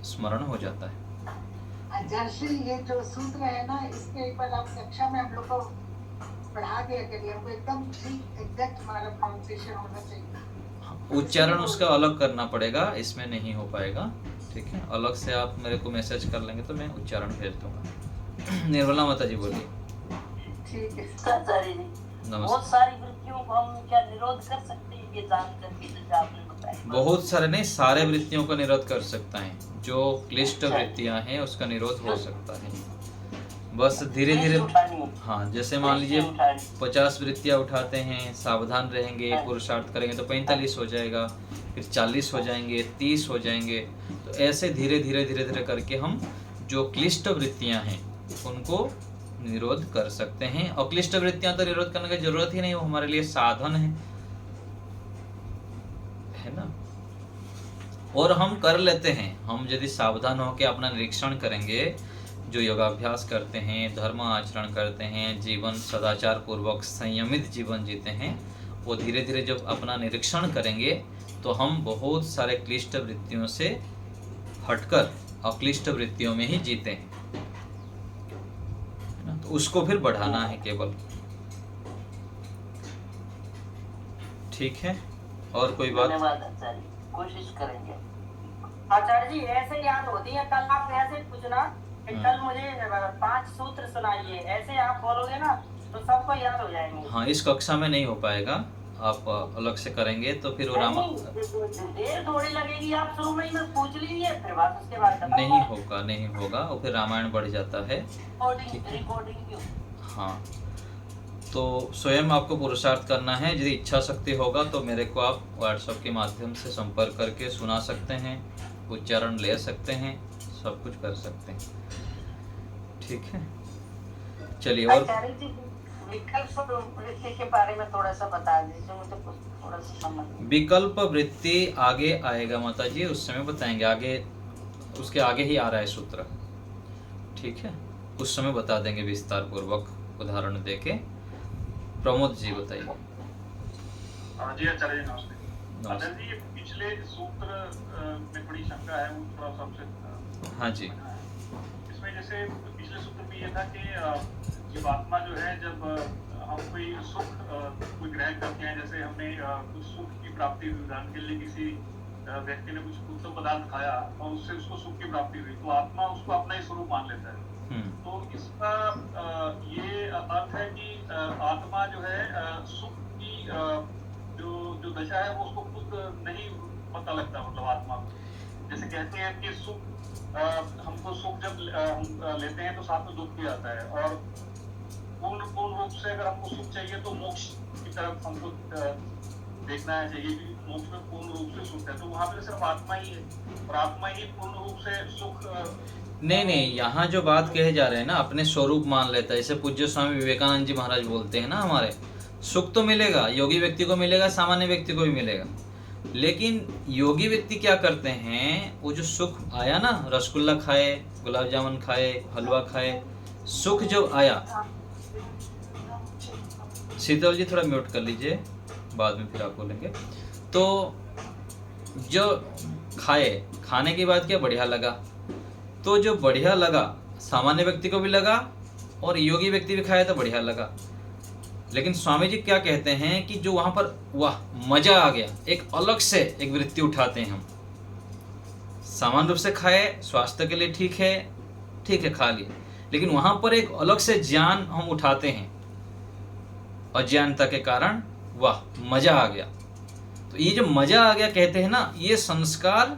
स्मरण हो जाता है। जैसे ये जो सूत्र है ना, इसके एक बार आप कक्षा में हम लोग को पढ़ा दिया करिए, हमको एकदम ठीक एग्जैक्ट हमारा प्रोनाउंसिएशन होना चाहिए। उच्चारण उसका अलग करना पड़ेगा, इसमें नहीं हो पाएगा। ठीक है, अलग से आप मेरे को मैसेज कर लेंगे तो मैं उच्चारण भेज दूंगा। निर्मला माता जी बोलिए। ठीक है बहुत सारी वृत्तियों को हम क्या निरोध कर सकते हैं, ये जान करके जैसे आपने बताया? बहुत सारे नहीं, सारे वृत्तियों का निरोध कर सकता है। जो क्लिष्ट वृत्तियां हैं उसका निरोध हो सकता है, बस धीरे धीरे। हाँ, जैसे मान लीजिए 50 वृत्तियां उठाते हैं, सावधान रहेंगे, पुरुषार्थ करेंगे तो 45 हो जाएगा, फिर 40 हो जाएंगे, 30 हो जाएंगे। तो ऐसे धीरे धीरे धीरे धीरे करके हम जो क्लिष्ट वृत्तियां हैं उनको निरोध कर सकते हैं। और क्लिष्ट वृत्तियां तो निरोध करने की जरूरत ही नहीं, वो हमारे लिए साधन है ना। और हम कर लेते हैं, हम यदि सावधान होकर अपना निरीक्षण करेंगे, जो योगाभ्यास करते हैं, धर्म आचरण करते हैं, जीवन सदाचार पूर्वक संयमित जीवन जीते हैं, वो धीरे धीरे जब अपना निरीक्षण करेंगे तो हम बहुत सारे क्लिष्ट वृत्तियों से हटकर अक्लिष्ट वृत्तियों में ही जीते हैं। तो उसको फिर बढ़ाना है केवल। ठीक है, और कोई बात? धन्यवाद आचार्य, कोशिश करेंगे। आचार्य जी ऐसे याद होती है, कल आप ऐसे पूछना कि कल मुझे 5 सूत्र सुनाइए, ऐसे आप बोलोगे ना तो सबको याद हो जाएंगे। हाँ, इस कक्षा में नहीं हो पाएगा, आप अलग से करेंगे तो फिर वो रामा देर थोड़ी लगेगी, आप शुरू में ही बस पूछ लीजिए, फिर बात उसके बाद नहीं होगा और फिर रामायण बढ़ जाता है। रिकॉर्डिंग। हाँ, तो स्वयं आपको पुरुषार्थ करना है। यदि इच्छा शक्ति होगा तो मेरे को आप व्हाट्सएप के माध्यम से संपर्क करके सुना सकते हैं, उच्चारण ले सकते हैं, सब कुछ कर सकते हैं। ठीक है, चलिए। और आचार्य जी विकल्प वृत्ति के बारे में थोड़ा सा बता दीजिए, मुझे कुछ थोड़ा सा समझ। विकल्प वृत्ति आगे आएगा माता जी, उस समय बताएंगे। आगे उसके आगे ही आ रहा है सूत्र। ठीक है, उस समय बता देंगे विस्तार पूर्वक उदाहरण देके। प्रमोद जी बताइए। जी आचार्य जी नमस्ते। आचार्य जी ये पिछले सूत्र में बड़ी शंका है, वो थोड़ा सबसे। हाँ जी, इसमें जैसे पिछले सूत्र में ये था कि जीवात्मा जो है, जब हम कोई सुख कोई ग्रहण करते हैं, जैसे हमने कुछ सुख की प्राप्ति हुई, उदाहरण के लिए किसी व्यक्ति ने कुछ उत्तम पदार्थ खाया और उससे उसको सुख की प्राप्ति हुई, तो आत्मा उसको अपना ही स्वरूप मान लेता है। तो इसका ये अर्थ है कि आत्मा जो है सुख की जो दशा है वो उसको खुद नहीं पता लगता, मतलब आत्मा को। जैसे कहते हैं कि सुख हमको सुख जब हम लेते हैं तो साथ में दुख भी आता है, और पूर्ण रूप से अगर हमको सुख चाहिए तो मोक्ष की तरफ हमको देखना है चाहिए कि मोक्ष में पूर्ण रूप से सुख है। तो वहाँ पे सिर्फ आत्मा ही है, और आत्मा ही पूर्ण रूप से सुख नहीं, यहाँ जो बात कहे जा रहे हैं ना, अपने स्वरूप मान लेता है। जैसे पूज्य स्वामी विवेकानंद जी महाराज बोलते हैं ना, हमारे सुख तो मिलेगा, योगी व्यक्ति को मिलेगा, सामान्य व्यक्ति को भी मिलेगा। लेकिन योगी व्यक्ति क्या करते हैं, वो जो सुख आया ना, रसगुल्ला खाए, गुलाब जामुन खाए, हलवा खाए, सुख जो आया। शीतल जी थोड़ा म्यूट कर लीजिए, बाद में फिर आप बोलेंगे। तो जो खाने के बाद क्या बढ़िया लगा, तो जो बढ़िया लगा सामान्य व्यक्ति को भी लगा और योगी व्यक्ति भी खाया तो बढ़िया लगा। लेकिन स्वामी जी क्या कहते हैं कि जो वहां पर वाह मजा आ गया, एक अलग से एक वृत्ति उठाते हैं हम। सामान्य रूप से खाए, स्वास्थ्य के लिए ठीक है खा लिए, लेकिन वहां पर एक अलग से ज्ञान हम उठाते हैं अज्ञानता के कारण, वाह मजा आ गया। तो ये जो मजा आ गया कहते हैं ना, ये संस्कार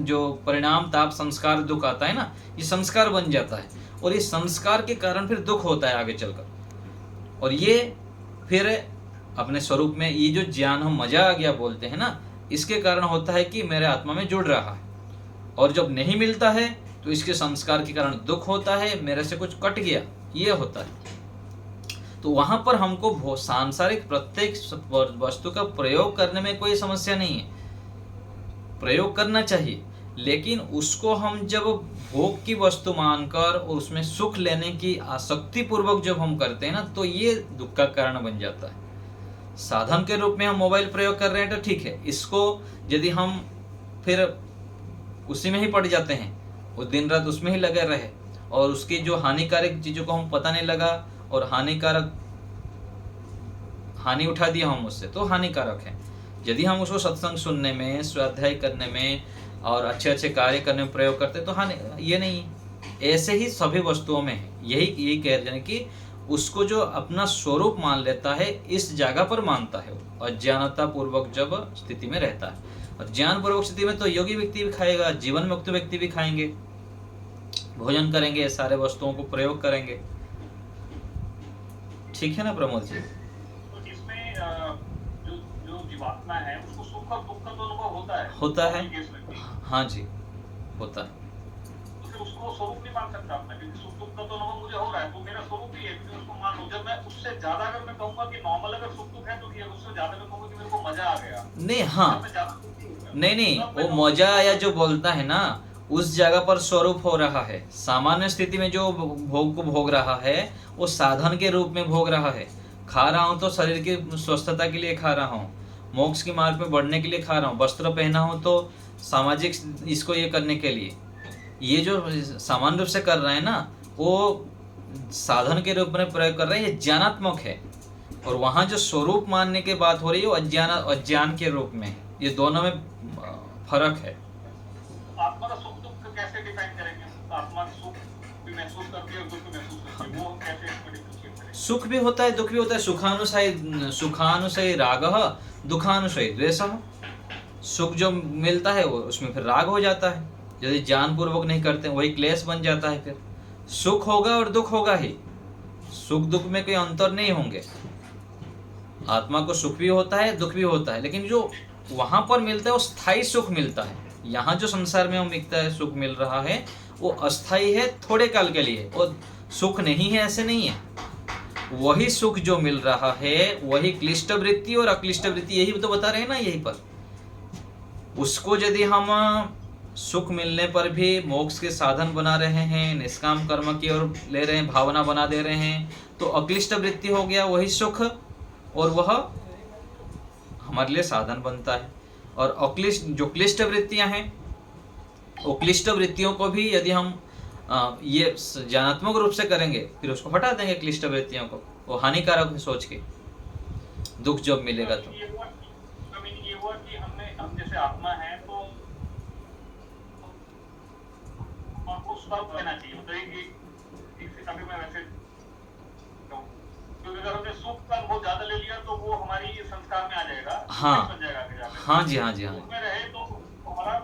जो परिणाम ताप संस्कार दुख आता है ना, ये संस्कार बन जाता है और इस संस्कार के कारण फिर दुख होता है आगे चलकर। और ये फिर अपने स्वरूप में ये जो ज्ञान हम मजा आ गया बोलते हैं ना, इसके कारण होता है कि मेरे आत्मा में जुड़ रहा है, और जब नहीं मिलता है तो इसके संस्कार के कारण दुख होता है, मेरे से कुछ कट गया, ये होता है। तो वहां पर हमको सांसारिक प्रत्येक वस्तु का प्रयोग करने में कोई समस्या नहीं है, प्रयोग करना चाहिए, लेकिन उसको हम जब भोग की वस्तु मानकर और उसमें सुख लेने की आसक्ति पूर्वक जब हम करते हैं ना, तो ये दुख का कारण बन जाता है। साधन के रूप में हम मोबाइल प्रयोग कर रहे हैं तो ठीक है, इसको यदि हम फिर उसी में ही पड़ जाते हैं, वो दिन रात उसमें ही लगे रहे और उसकी जो हानिकारक चीजों को हम पता नहीं लगा और हानि उठा दिया हम उससे, तो हानिकारक है। यदि हम उसको सत्संग सुनने में, स्वाध्याय करने में और अच्छे अच्छे कार्य करने में प्रयोग करते तो हानि ये नहीं। ऐसे ही सभी वस्तुओं में है, यही कह रहे हैं कि उसको जो अपना स्वरूप मान लेता है, इस जगह पर मानता है वो अज्ञानता पूर्वक जब स्थिति में रहता है। और ज्ञान पूर्वक स्थिति में तो योगी व्यक्ति भी खाएगा, जीवन मुक्त व्यक्ति भी खाएंगे, भोजन करेंगे, सारे वस्तुओं को प्रयोग करेंगे। ठीक है ना प्रमोद जी? तो इसमें जो जीवात्मा है उसको सुख और दुख का तो अनुभव होता है। हाँ जी, होता है। तो फिर उसको स्वरूप नहीं मान सकता अपना, क्योंकि सुख दुख का तो अनुभव मुझे हो रहा है, तो मेरा स्वरूप ही है, क्योंकि उसको मान लो। जब मैं उससे ज्यादा अगर मैं कहूंगा कि नॉर्मल अगर सुख दुख है तो ये उससे ज्यादा मैं कहूंगा कि मेरे को मजा आ गया, नहीं, हाँ नहीं, वो मजा आया जो बोलता है ना, उस जगह पर स्वरूप हो रहा है। सामान्य स्थिति में जो भोग को भोग रहा है वो साधन के रूप में भोग रहा है। खा रहा हूँ तो शरीर की स्वस्थता के लिए खा रहा हूँ, मोक्ष की मार्ग में बढ़ने के लिए खा रहा हूँ, वस्त्र पहना हूँ तो सामाजिक इसको ये करने के लिए। ये जो सामान्य रूप से कर रहे हैं ना, वो साधन के रूप में प्रयोग कर रहे हैं, ये ज्ञानात्मक है। और वहाँ जो स्वरूप मानने की बात हो रही है वो अज्ञान के रूप में है। ये दोनों में फर्क है। आत्मा का सुख दुख कैसे डिफाइन करेंगे? आत्मा सुख भी महसूस करती है और दुख भी महसूस करती है, वो कैसे डिफरेंशिएट करेंगे? सुख भी होता है, दुख भी होता है। सुखानुसायी रागः, दुखानुसायी द्वेषः। सुख जो मिलता है वो उसमें फिर राग हो जाता है, यदि ज्ञान पूर्वक नहीं करते वही क्लेश बन जाता है। फिर सुख होगा और दुख होगा ही, सुख दुख में कोई अंतर नहीं होंगे। आत्मा को सुख भी होता है, दुख भी होता है, लेकिन जो वहां पर मिलता है वो स्थायी सुख मिलता है। यहाँ जो संसार में मिलता है, सुख मिल रहा है, वो अस्थायी है, थोड़े काल के लिए, और सुख नहीं है ऐसे नहीं है। वही सुख जो मिल रहा है वही क्लिष्ट वृत्ति और अक्लिष्ट वृत्ति, यही तो बता रहे हैं ना यहीं पर। उसको यदि हम सुख मिलने पर भी मोक्ष के साधन बना रहे हैं, निष्काम कर्म की ओर ले रहे हैं, भावना बना दे रहे हैं, तो अक्लिष्ट वृत्ति हो गया वही सुख, और वह हमारे लिए साधन बनता है। और अक्लिष्ट जो क्लिष्ट वृत्तियां हैं, वो क्लिष्ट वृत्तियों को भी यदि हम ये ज्ञानात्मक रूप से करेंगे, फिर उसको हटा देंगे क्लिष्ट वृत्तियों को, वो हानिकारक सोच के, दुख जब मिलेगा तो। ये हुआ कि हम जैसे आत्मा है तो हमको स्वर्ग लेना चाहिए, मतलब एक अभी मैं वैसे कहूं, क्योंकि अगर हमने सुख का बहुत ज्यादा ले लिया तो वो हमारी संस्कार में आ जाएगा। हाँ बन जाएगा आगे जाके। हाँ जी, हाँ जी, हाँ उसमें रहे तो हमारा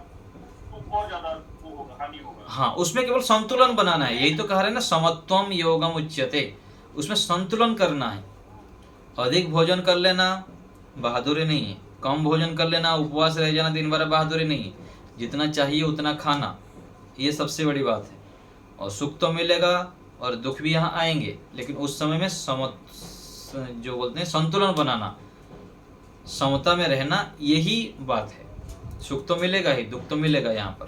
सुख और ज्यादा वो होगा, हानि होगा। हाँ, उसमें केवल संतुलन बनाना है, यही तो कह रहे हैं ना, समत्वम योगम उच्यते। उसमें संतुलन करना है। अधिक भोजन कर लेना बहादुरी नहीं है, कम भोजन कर लेना, उपवास रह जाना दिन भर बहादुरी नहीं है। जितना चाहिए उतना खाना, ये सबसे बड़ी बात है। और सुख तो मिलेगा और दुख भी यहाँ आएंगे, लेकिन उस समय में जो बोलते हैं संतुलन बनाना, समता में रहना, यही बात है। सुख तो मिलेगा ही, दुख तो मिलेगा। यहाँ पर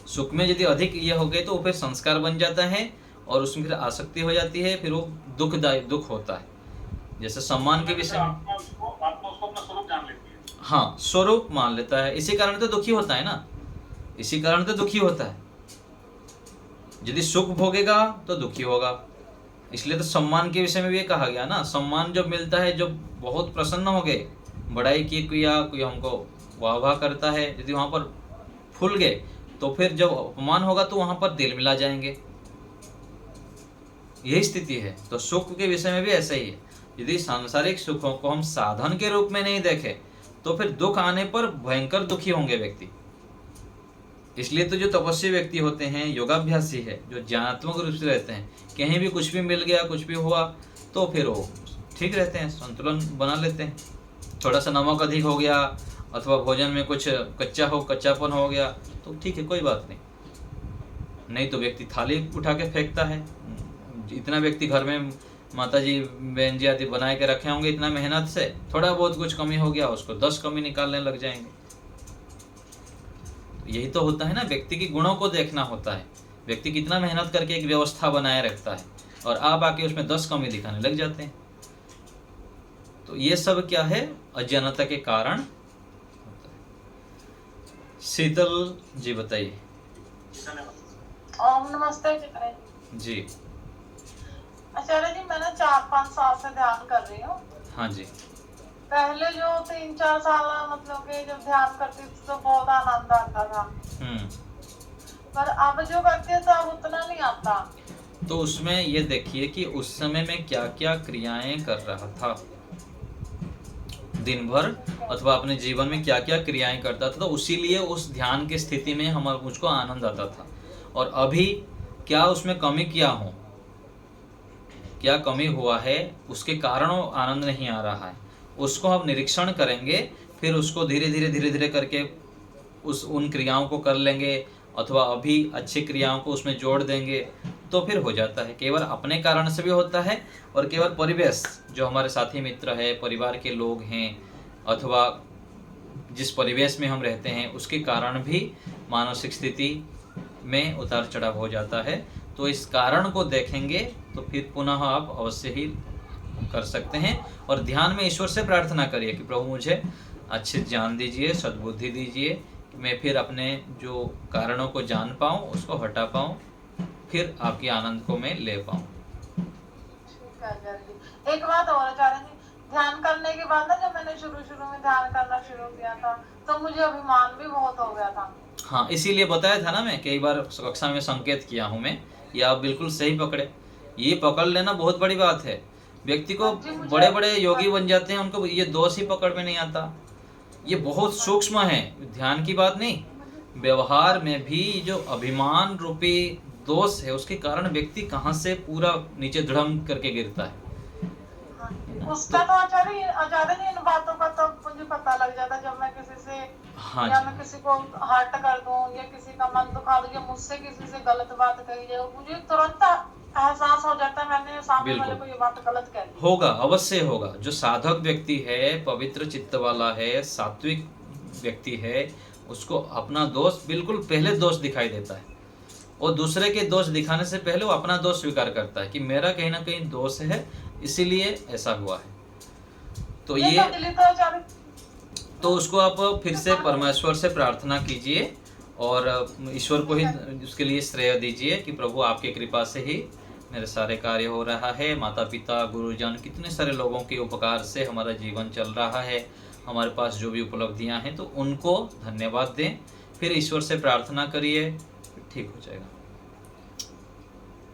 सुख में यदि अधिक ये हो गए तो वो फिर संस्कार बन जाता है और उसमें फिर आसक्ति हो जाती है, फिर वो दुख होता है। जैसे सम्मान के विषय में, आत्मा उसको अपना स्वरूप जान लेती है। हाँ, स्वरूप मान लेता है, इसी कारण तो दुखी होता है ना, इसी कारण तो दुखी होता है। यदि सुख भोगेगा तो दुखी होगा। इसलिए तो सम्मान के विषय में भी ये कहा गया ना, सम्मान जब मिलता है, जब बहुत प्रसन्न हो गए, बड़ाई की किया, कोई हमको वाह वाह करता है, यदि वहां पर फूल गए, तो फिर जब अपमान होगा तो वहां पर दिल मिला जाएंगे। यही स्थिति है। तो सुख के विषय में भी ऐसा ही है। यदि सांसारिक सुखों को हम साधन के रूप में नहीं देखें तो फिर दुख आने पर भयंकर दुखी होंगे व्यक्ति। इसलिए तो जो तपस्वी व्यक्ति होते हैं, योगाभ्यासी है, जो ज्ञानात्मक रूप से रहते हैं, कहीं भी कुछ भी मिल गया, कुछ भी हुआ तो फिर वो ठीक रहते हैं, संतुलन बना लेते हैं। थोड़ा सा नमक अधिक हो गया अथवा भोजन में कुछ कच्चापन हो गया तो ठीक है, कोई बात नहीं तो व्यक्ति थाली उठा के फेंकता है। इतना व्यक्ति घर में माता जी बहन जी आदि बनाए के रखे होंगे इतना मेहनत से, थोड़ा बहुत कुछ कमी हो गया उसको 10 कमी निकालने लग जाएंगे। यही तो होता है ना, व्यक्ति के गुणों को देखना होता है। व्यक्ति कितना मेहनत करके एक व्यवस्था बनाए रखता है और आप आके उसमें 10 कमी दिखाने लग जाते हैं। तो ये सब क्या है, अज्ञानता के कारण होता है। शीतल जी बताइए। ओम नमस्ते जी। आचार्य जी, मैं ना 4-5 साल से ध्यान कर रही हूँ। हाँ जी। पहले जो 3-4 साल मतलब कि जब ध्यान करती थी तो बहुत आनंद आता था, पर अब जो करती है तो अब उतना नहीं आता। तो उसमें ये देखिए कि उस समय में क्या क्या क्रियाएं कर रहा था, दिन भर अथवा अपने जीवन में क्या क्या क्रियाएं करता था, तो उसीलिए उस ध्यान की स्थिति में मुझको आनंद आता था। और अभी क्या उसमें कमी किया हूँ, क्या कमी हुआ है, उसके कारण वो आनंद नहीं आ रहा है, उसको हम निरीक्षण करेंगे, फिर उसको धीरे धीरे करके उन क्रियाओं को कर लेंगे अथवा अभी अच्छी क्रियाओं को उसमें जोड़ देंगे तो फिर हो जाता है। केवल अपने कारण से भी होता है और केवल परिवेश, जो हमारे साथी मित्र है, परिवार के लोग हैं अथवा जिस परिवेश में हम रहते हैं उसके कारण भी मानसिक स्थिति में उतार चढ़ाव हो जाता है। तो इस कारण को देखेंगे तो फिर पुनः आप अवश्य ही कर सकते हैं। और ध्यान में ईश्वर से प्रार्थना करिए कि प्रभु मुझे अच्छे ज्ञान दीजिए, सद्बुद्धि दीजिए, मैं फिर अपने जो कारणों को जान पाऊँ, उसको हटा पाऊँ, फिर आपके आनंद को मैं ले पाऊँ। ठीक है आचार्य जी। एक बात और आचार्य जी, ध्यान करने के बाद ना जब मैंने शुरू में ध्यान करना शुरू किया था तो मुझे अभिमान भी बहुत हो गया था। हाँ, इसीलिए बताया था ना, मैं कई बार कक्षा में संकेत किया हूँ मैं, ये आप बिल्कुल सही पकड़े। ये पकड़ लेना बहुत बड़ी बात है। व्यक्ति को बड़े बड़े योगी बन जाते हैं, उनको ये दोष ही पकड़ में नहीं आता। ये बहुत सूक्ष्म है, ध्यान की बात नहीं, व्यवहार में भी जो अभिमान रूपी दोष है उसके कारण व्यक्ति कहाँ से पूरा नीचे धड़म करके गिरता है। उसका तो आचार्य जी इन बातों का तो मुझे पता लग जाता जब मैं किसी से या मैं किसी को हर्ट कर दूं या किसी का मन दुखा दूं या मुझसे किसी से गलत बात कही जाए, मुझे तुरंत एहसास हो जाता है मैंने सामने वाले को ये बात गलत कह दी। होगा, अवश्य होगा। जो साधक व्यक्ति है, पवित्र चित्त वाला है, सात्विक व्यक्ति है, उसको अपना दोष बिल्कुल पहले दोष दिखाई देता है। और दूसरे के दोष दिखाने से पहले वो अपना दोष स्वीकार करता है कि मेरा कहीं ना कहीं दोष है, इसीलिए ऐसा हुआ है। तो ये तो उसको आप फिर से परमेश्वर से प्रार्थना कीजिए और ईश्वर को ही उसके लिए श्रेय दीजिए कि प्रभु आपकी कृपा से ही मेरे सारे कार्य हो रहा है। माता पिता, गुरुजन, कितने सारे लोगों के उपकार से हमारा जीवन चल रहा है। हमारे पास जो भी उपलब्धियां हैं तो उनको धन्यवाद दें, फिर ईश्वर से प्रार्थना करिए, ठीक हो जाएगा।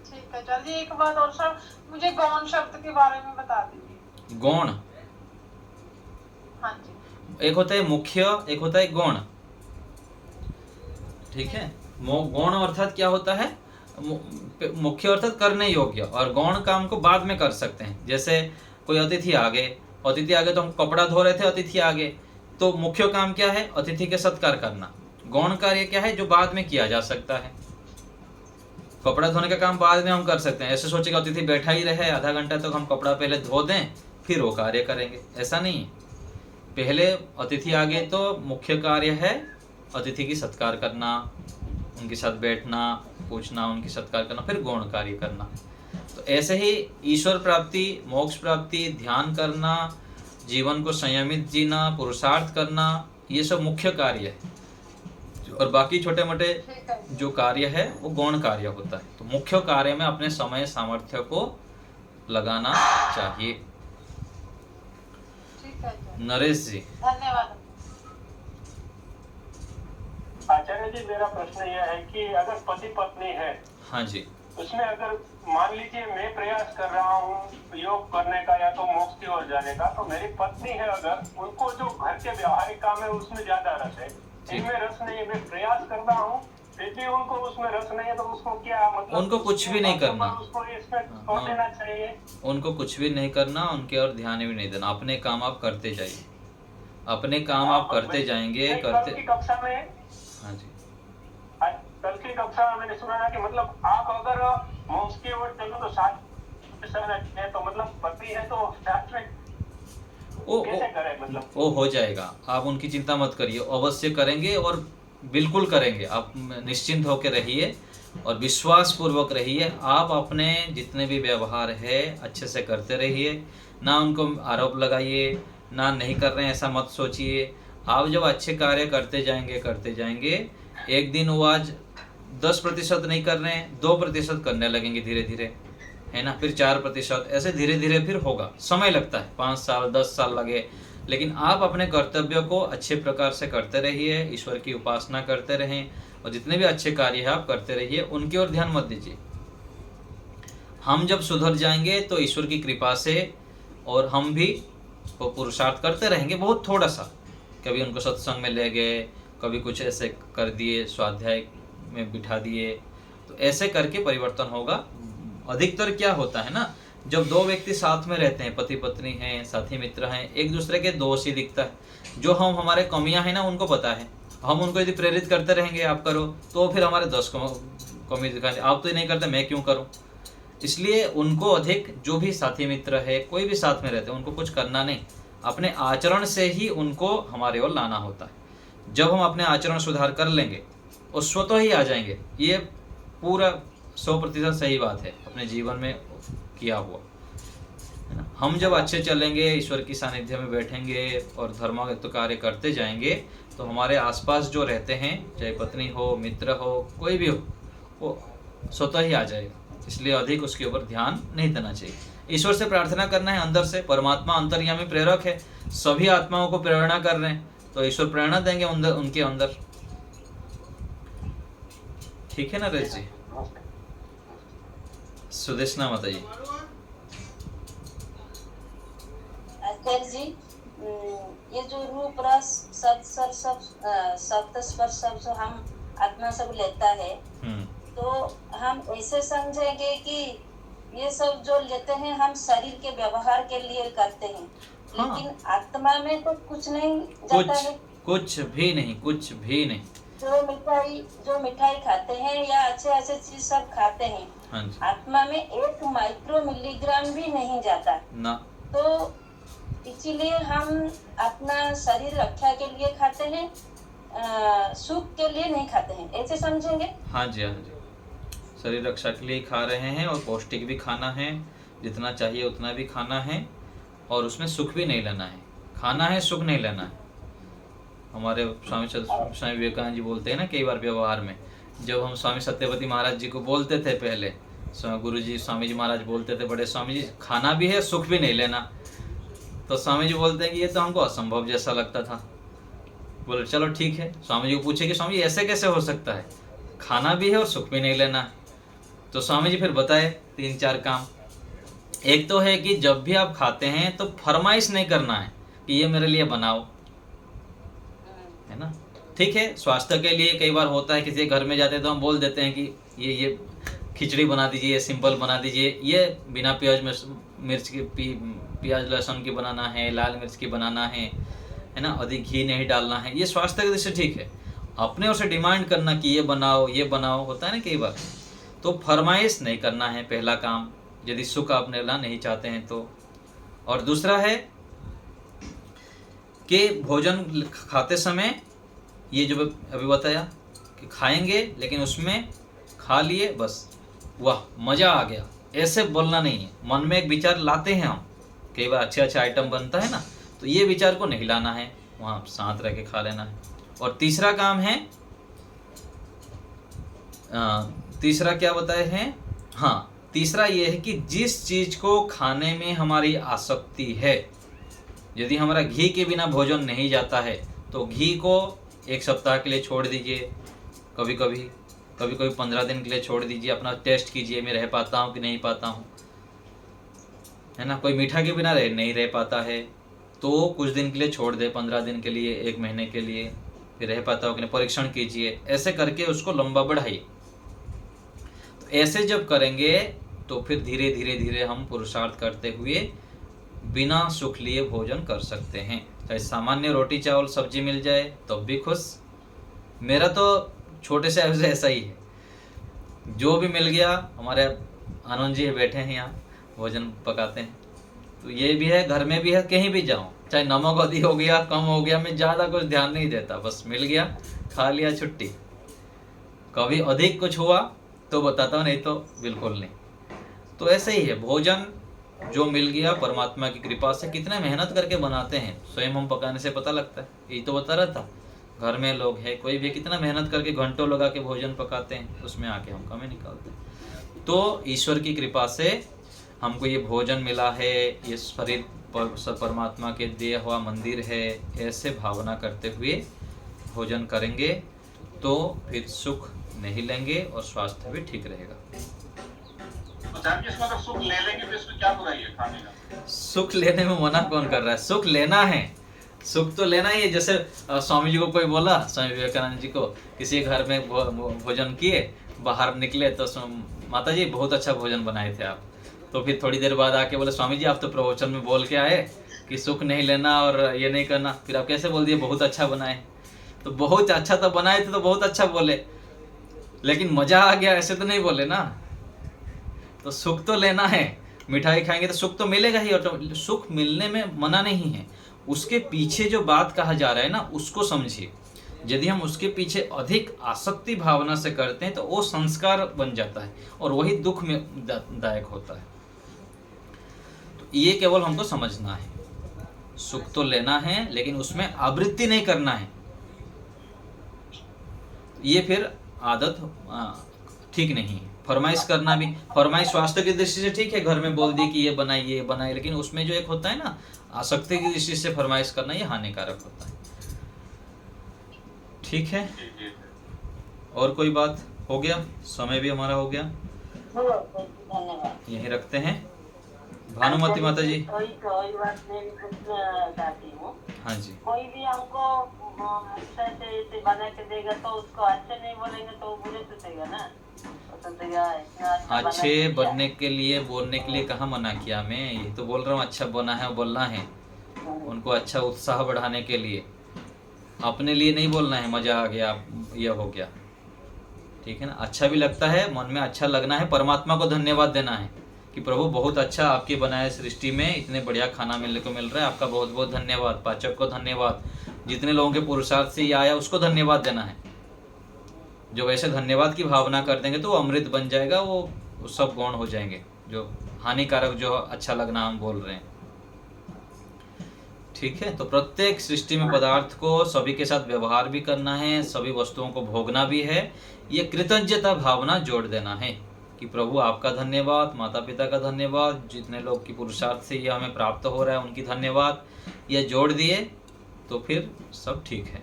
ठीक है चलिए, एक बात और सर, मुझे गौण शब्द के बारे में बता दीजिए। गौण? हाँ जी। एक होता है मुख्य, एक होता है गौण। ठीक है, गौण अर्थात क्या होता है, मुख्य अर्थात करने योग्य, और गौण काम को बाद में कर सकते हैं। जैसे कोई अतिथि आ गए तो हम कपड़ा धो रहे थे, अतिथि आ गए, तो मुख्य काम क्या है, अतिथि के सत्कार करना। गौण कार्य क्या है, जो बाद में किया जा सकता है। कपड़ा धोने का काम बाद में हम कर सकते हैं। ऐसे सोचेगा अतिथि बैठा ही रहे आधा घंटा तक, हम कपड़ा पहले धो दें फिर वो कार्य करेंगे, ऐसा नहीं है। पहले अतिथि आ गए तो मुख्य कार्य है अतिथि की सत्कार करना, उनके साथ बैठना, पूछना, उनकी सत्कार करना, फिर गौण कार्य करना। तो ऐसे ही ईश्वर प्राप्ति, मोक्ष प्राप्ति, ध्यान करना, जीवन को संयमित जीना, पुरुषार्थ करना, ये सब मुख्य कार्य है। और बाकी छोटे मोटे जो कार्य है वो गौण कार्य होता है। तो मुख्य कार्य में अपने समय सामर्थ्य को लगाना चाहिए। ठीक है जी, नरेश जी। धन्यवाद। आचार्य जी, मेरा प्रश्न यह है कि अगर पति पत्नी है, हाँ जी, उसमें अगर मान लीजिए मैं प्रयास कर रहा हूँ योग करने का या तो मोक्ष की ओर जाने का, तो मेरी पत्नी है अगर उनको जो घर के व्यवहारिक काम है उसमें ज्यादा रस है, इनमें रस नहीं है, मैं प्रयास कर रहा हूँ फिर भी उनको उसमें रस नहीं है, तो उसको क्या मतलब उनको कुछ भी नहीं करना, उसको इसमें छोड़ देना चाहिए? उनको कुछ भी नहीं करना, उनके और ध्यान भी नहीं देना, अपने काम आप करते जाइए, अपने काम आप करते जाएंगे, करते। कल की कक्षा में, हाँ जी, कल की कक्षा में मैंने सुना कि मतलब आप अगर मोक्ष की ओर चलो तो साथ है, तो मतलब पति है तो साथ में कैसे करें? मतलब वो हो जाएगा, आप उनकी चिंता मत करिए, अवश्य करेंगे और बिल्कुल करेंगे। आप निश्चिंत होकर रहिए और विश्वास पूर्वक रहिए। आप अपने जितने भी व्यवहार है अच्छे से करते रहिए, ना उनको आरोप लगाइए, ना नहीं कर रहे हैं ऐसा मत सोचिए। आप जब अच्छे कार्य करते जाएंगे, एक दिन वो आज 10% नहीं कर रहे हैं, 2% करने लगेंगे धीरे धीरे, है ना, फिर 4%, ऐसे धीरे धीरे फिर होगा। समय लगता है, 5 साल 10 साल लगे, लेकिन आप अपने कर्तव्य को अच्छे प्रकार से करते रहिए, ईश्वर की उपासना करते रहें और जितने भी अच्छे कार्य है आप करते रहिए, उनकी ओर ध्यान मत दीजिए। हम जब सुधर जाएंगे तो ईश्वर की कृपा से और हम भी पुरुषार्थ करते रहेंगे, बहुत थोड़ा सा, कभी उनको सत्संग में ले गए, कभी कुछ ऐसे कर दिए, स्वाध्याय में बिठा दिए, तो ऐसे करके परिवर्तन होगा। अधिकतर क्या होता है ना, जब दो व्यक्ति साथ में रहते हैं, पति पत्नी हैं, साथी मित्र हैं, एक दूसरे के दोष ही दिखता है। जो हम हमारे कमियां हैं ना उनको पता है, हम उनको यदि प्रेरित करते रहेंगे आप करो, तो फिर हमारे 10 कमी दिखाएंगे, आप तो नहीं करते मैं क्यों करूं। इसलिए उनको अधिक, जो भी साथी मित्र है, कोई भी साथ में रहते हैं, उनको कुछ करना नहीं, अपने आचरण से ही उनको हमारे ओर लाना होता है। जब हम अपने आचरण सुधार कर लेंगे वो स्वतः ही आ जाएंगे। ये पूरा 100% सही बात है, अपने जीवन में किया हुआ है ना। हम जब अच्छे चलेंगे, ईश्वर की सानिध्य में बैठेंगे और धर्मागत कार्य करते जाएंगे, तो हमारे आसपास जो रहते हैं, चाहे पत्नी हो, मित्र हो, कोई भी हो, वो स्वतः ही आ जाएगा। इसलिए अधिक उसके ऊपर ध्यान नहीं देना चाहिए। ईश्वर से प्रार्थना करना है अंदर से। परमात्मा अंतर्यामी प्रेरक है, सभी आत्माओं को प्रेरणा कर रहे हैं, तो ईश्वर प्रेरणा देंगे उनके अंदर। ठीक है ना रेश जी? सुदेशना बताइए। आचार्य जी, ये जो रूप रस शब्द स्पर्श सब जो हम आत्मा सब लेता है, तो हम ऐसे समझेंगे कि ये सब जो लेते हैं हम शरीर के व्यवहार के लिए करते हैं, लेकिन आत्मा में तो कुछ नहीं जाता है, कुछ भी नहीं। जो मिठाई खाते हैं या अच्छे चीज सब खाते हैं, हाँ, आत्मा में 1 माइक्रो मिलीग्राम भी नहीं जाता ना। तो इसीलिए हम अपना शरीर रक्षा के लिए खाते हैं, सुख के लिए नहीं खाते हैं, ऐसे समझेंगे? हाँ जी, शरीर रक्षा के लिए खा रहे हैं और पौष्टिक भी खाना है, जितना चाहिए उतना भी खाना है, और उसमें सुख भी नहीं लेना है। खाना है, सुख नहीं लेना है। हमारे स्वामी विवेकानंद जी बोलते हैं ना, कई बार व्यवहार में, जब हम स्वामी सत्यवती महाराज जी को बोलते थे पहले, गुरु जी स्वामी जी महाराज बोलते थे, बड़े स्वामी जी खाना भी है सुख भी नहीं लेना, तो स्वामी जी बोलते हैं कि ये तो हमको असंभव जैसा लगता था। बोले चलो ठीक है। स्वामी जी को पूछे कि स्वामी जी ऐसे कैसे हो सकता है, खाना भी है और सुख भी नहीं लेना? तो स्वामी जी फिर बताए 3-4 काम। एक तो है कि जब भी आप खाते हैं तो फरमाइश नहीं करना है कि ये मेरे लिए बनाओ, है ना। ठीक है, स्वास्थ्य के लिए कई बार होता है, किसी घर में जाते हैं तो हम बोल देते हैं कि ये खिचड़ी बना दीजिए, सिंपल बना दीजिए, ये बिना प्याज मिर्च की प्याज लहसुन की बनाना है, लाल मिर्च की बनाना है ना, अधिक घी नहीं डालना है। ये स्वास्थ्य की दृष्टि ठीक है। अपने ओर से डिमांड करना कि ये बनाओ होता है ना कई बार, तो फरमाइश नहीं करना है, पहला काम, यदि सुख आप लेना नहीं चाहते हैं तो। और दूसरा है कि भोजन खाते समय, ये जो अभी बताया कि खाएंगे लेकिन उसमें खा लिए बस, वाह मज़ा आ गया, ऐसे बोलना नहीं है। मन में एक विचार लाते हैं हम, कई बार अच्छा अच्छा आइटम बनता है ना, तो ये विचार को नहीं लाना है, वहाँ शांत रह के खा लेना है। और तीसरा काम है, तीसरा क्या बताए हैं, हाँ तीसरा ये है कि जिस चीज को खाने में हमारी आसक्ति है, यदि हमारा घी के बिना भोजन नहीं जाता है तो घी को 1 सप्ताह के लिए छोड़ दीजिए, कभी कभी 15 दिन के लिए छोड़ दीजिए, अपना टेस्ट कीजिए मैं रह पाता हूँ कि नहीं पाता हूँ, है ना। कोई मीठा के बिना नहीं रह पाता है तो कुछ दिन के लिए छोड़ दे, 15 दिन के लिए, 1 महीने के लिए, फिर रह पाता हो कि नहीं परीक्षण कीजिए, ऐसे करके उसको लंबा बढ़ाइए। तो ऐसे जब करेंगे तो फिर धीरे धीरे धीरे हम पुरुषार्थ करते हुए बिना सुख लिए भोजन कर सकते हैं। चाहे सामान्य रोटी चावल सब्जी मिल जाए तब भी खुश। मेरा तो छोटे से ऐसा ही है, जो भी मिल गया, हमारे आनंद जी बैठे हैं यहाँ भोजन पकाते हैं, तो ये भी है, घर में भी है, कहीं भी जाऊँ, चाहे नमक अधिक हो गया कम हो गया, मैं ज़्यादा कुछ ध्यान नहीं देता, बस मिल गया खा लिया छुट्टी। कभी अधिक कुछ हुआ तो बताता हूँ, नहीं तो बिल्कुल नहीं। तो ऐसे ही है, भोजन जो मिल गया परमात्मा की कृपा से, कितने मेहनत करके बनाते हैं, स्वयं हम पकाने से पता लगता है। यही तो बता रहा था, घर में लोग हैं, कोई भी कितना मेहनत करके घंटों लगा के भोजन पकाते हैं, उसमें आके हम कमी निकालते हैं। तो ईश्वर की कृपा से हमको ये भोजन मिला है, ये शरीर परमात्मा के दिया हुआ मंदिर है, ऐसे भावना करते हुए भोजन करेंगे तो फिर सुख नहीं लेंगे और स्वास्थ्य भी ठीक रहेगा। इसमें सुख ले लेंगे तो इसमें क्या बुराई है खाने का? सुख लेने में मना कौन कर रहा है? सुख लेना है, सुख तो लेना ही है। जैसे स्वामी जी को कोई बोला, स्वामी विवेकानंद जी को, किसी घर में भोजन किए, बाहर निकले तो माता जी बहुत अच्छा भोजन बनाए थे आप, तो फिर थोड़ी देर बाद आके बोले स्वामी जी आप तो प्रवचन में बोल के आए कि सुख नहीं लेना और ये नहीं करना, फिर आप कैसे बोल दिए बहुत अच्छा बनाए? तो बहुत अच्छा तो बनाए थे, तो बहुत अच्छा बोले, लेकिन मजा आ गया ऐसे तो नहीं बोले ना। तो सुख तो लेना है, मिठाई खाएंगे तो सुख तो मिलेगा ही, और सुख मिलने में मना नहीं है। उसके पीछे जो बात कहा जा रहा है ना, उसको समझिए। यदि हम उसके पीछे अधिक आसक्ति भावना से करते हैं तो वो संस्कार बन जाता है और वही दुख में दायक होता है। तो ये केवल हमको समझना है, सुख तो लेना है लेकिन उसमें आवृत्ति नहीं करना है। ये फिर आदत ठीक नहीं है। फरमाइश करना भी, फरमाइश स्वास्थ्य की दृष्टि से ठीक है, घर में बोल दी कि ये बनाइए, लेकिन उसमें जो एक होता है ना आसक्ति की दृष्टि से फरमाइश करना, ये हानिकारक होता है। ठीक है, और कोई बात? हो गया, समय भी हमारा हो गया, धन्यवाद। यहीं रखते हैं। भानुमति माता जी। कोई बात नहीं पूछना चाहती हूँ। हाँ जी। कोई भी हमको अच्छा से बना के देगा तो उसको अच्छे नहीं बोलेंगे तो वो बुरे सोचेगा ना। अच्छे बनने के लिए बोलने के लिए कहाँ मना किया मैं, ये तो बोल रहा हूँ अच्छा बना है बोलना है, उनको अच्छा उत्साह बढ़ाने के लिए, अपने लिए नहीं बोलना है मजा आ गया यह हो गया। ठीक है ना, अच्छा भी लगता है, मन में अच्छा लगना है, परमात्मा को धन्यवाद देना है कि प्रभु बहुत अच्छा आपके बनाए सृष्टि में इतने बढ़िया खाना मिलने को मिल रहा है, आपका बहुत बहुत धन्यवाद। पाचक को धन्यवाद, जितने लोगों के पुरुषार्थ से ये आया उसको धन्यवाद देना है। जो वैसे धन्यवाद की भावना कर देंगे तो वो अमृत बन जाएगा, वो सब गौण हो जाएंगे, जो हानिकारक जो अच्छा लगना हम बोल रहे हैं। ठीक है, तो प्रत्येक सृष्टि में पदार्थ को सभी के साथ व्यवहार भी करना है, सभी वस्तुओं को भोगना भी है, ये कृतज्ञता भावना जोड़ देना है कि प्रभु आपका धन्यवाद, माता पिता का धन्यवाद, जितने लोग की पुरुषार्थ से ये हमें प्राप्त हो रहा है उनकी धन्यवाद, ये जोड़ दिए तो फिर सब ठीक है।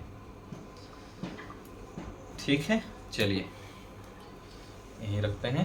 ठीक है, चलिए यहीं रखते हैं।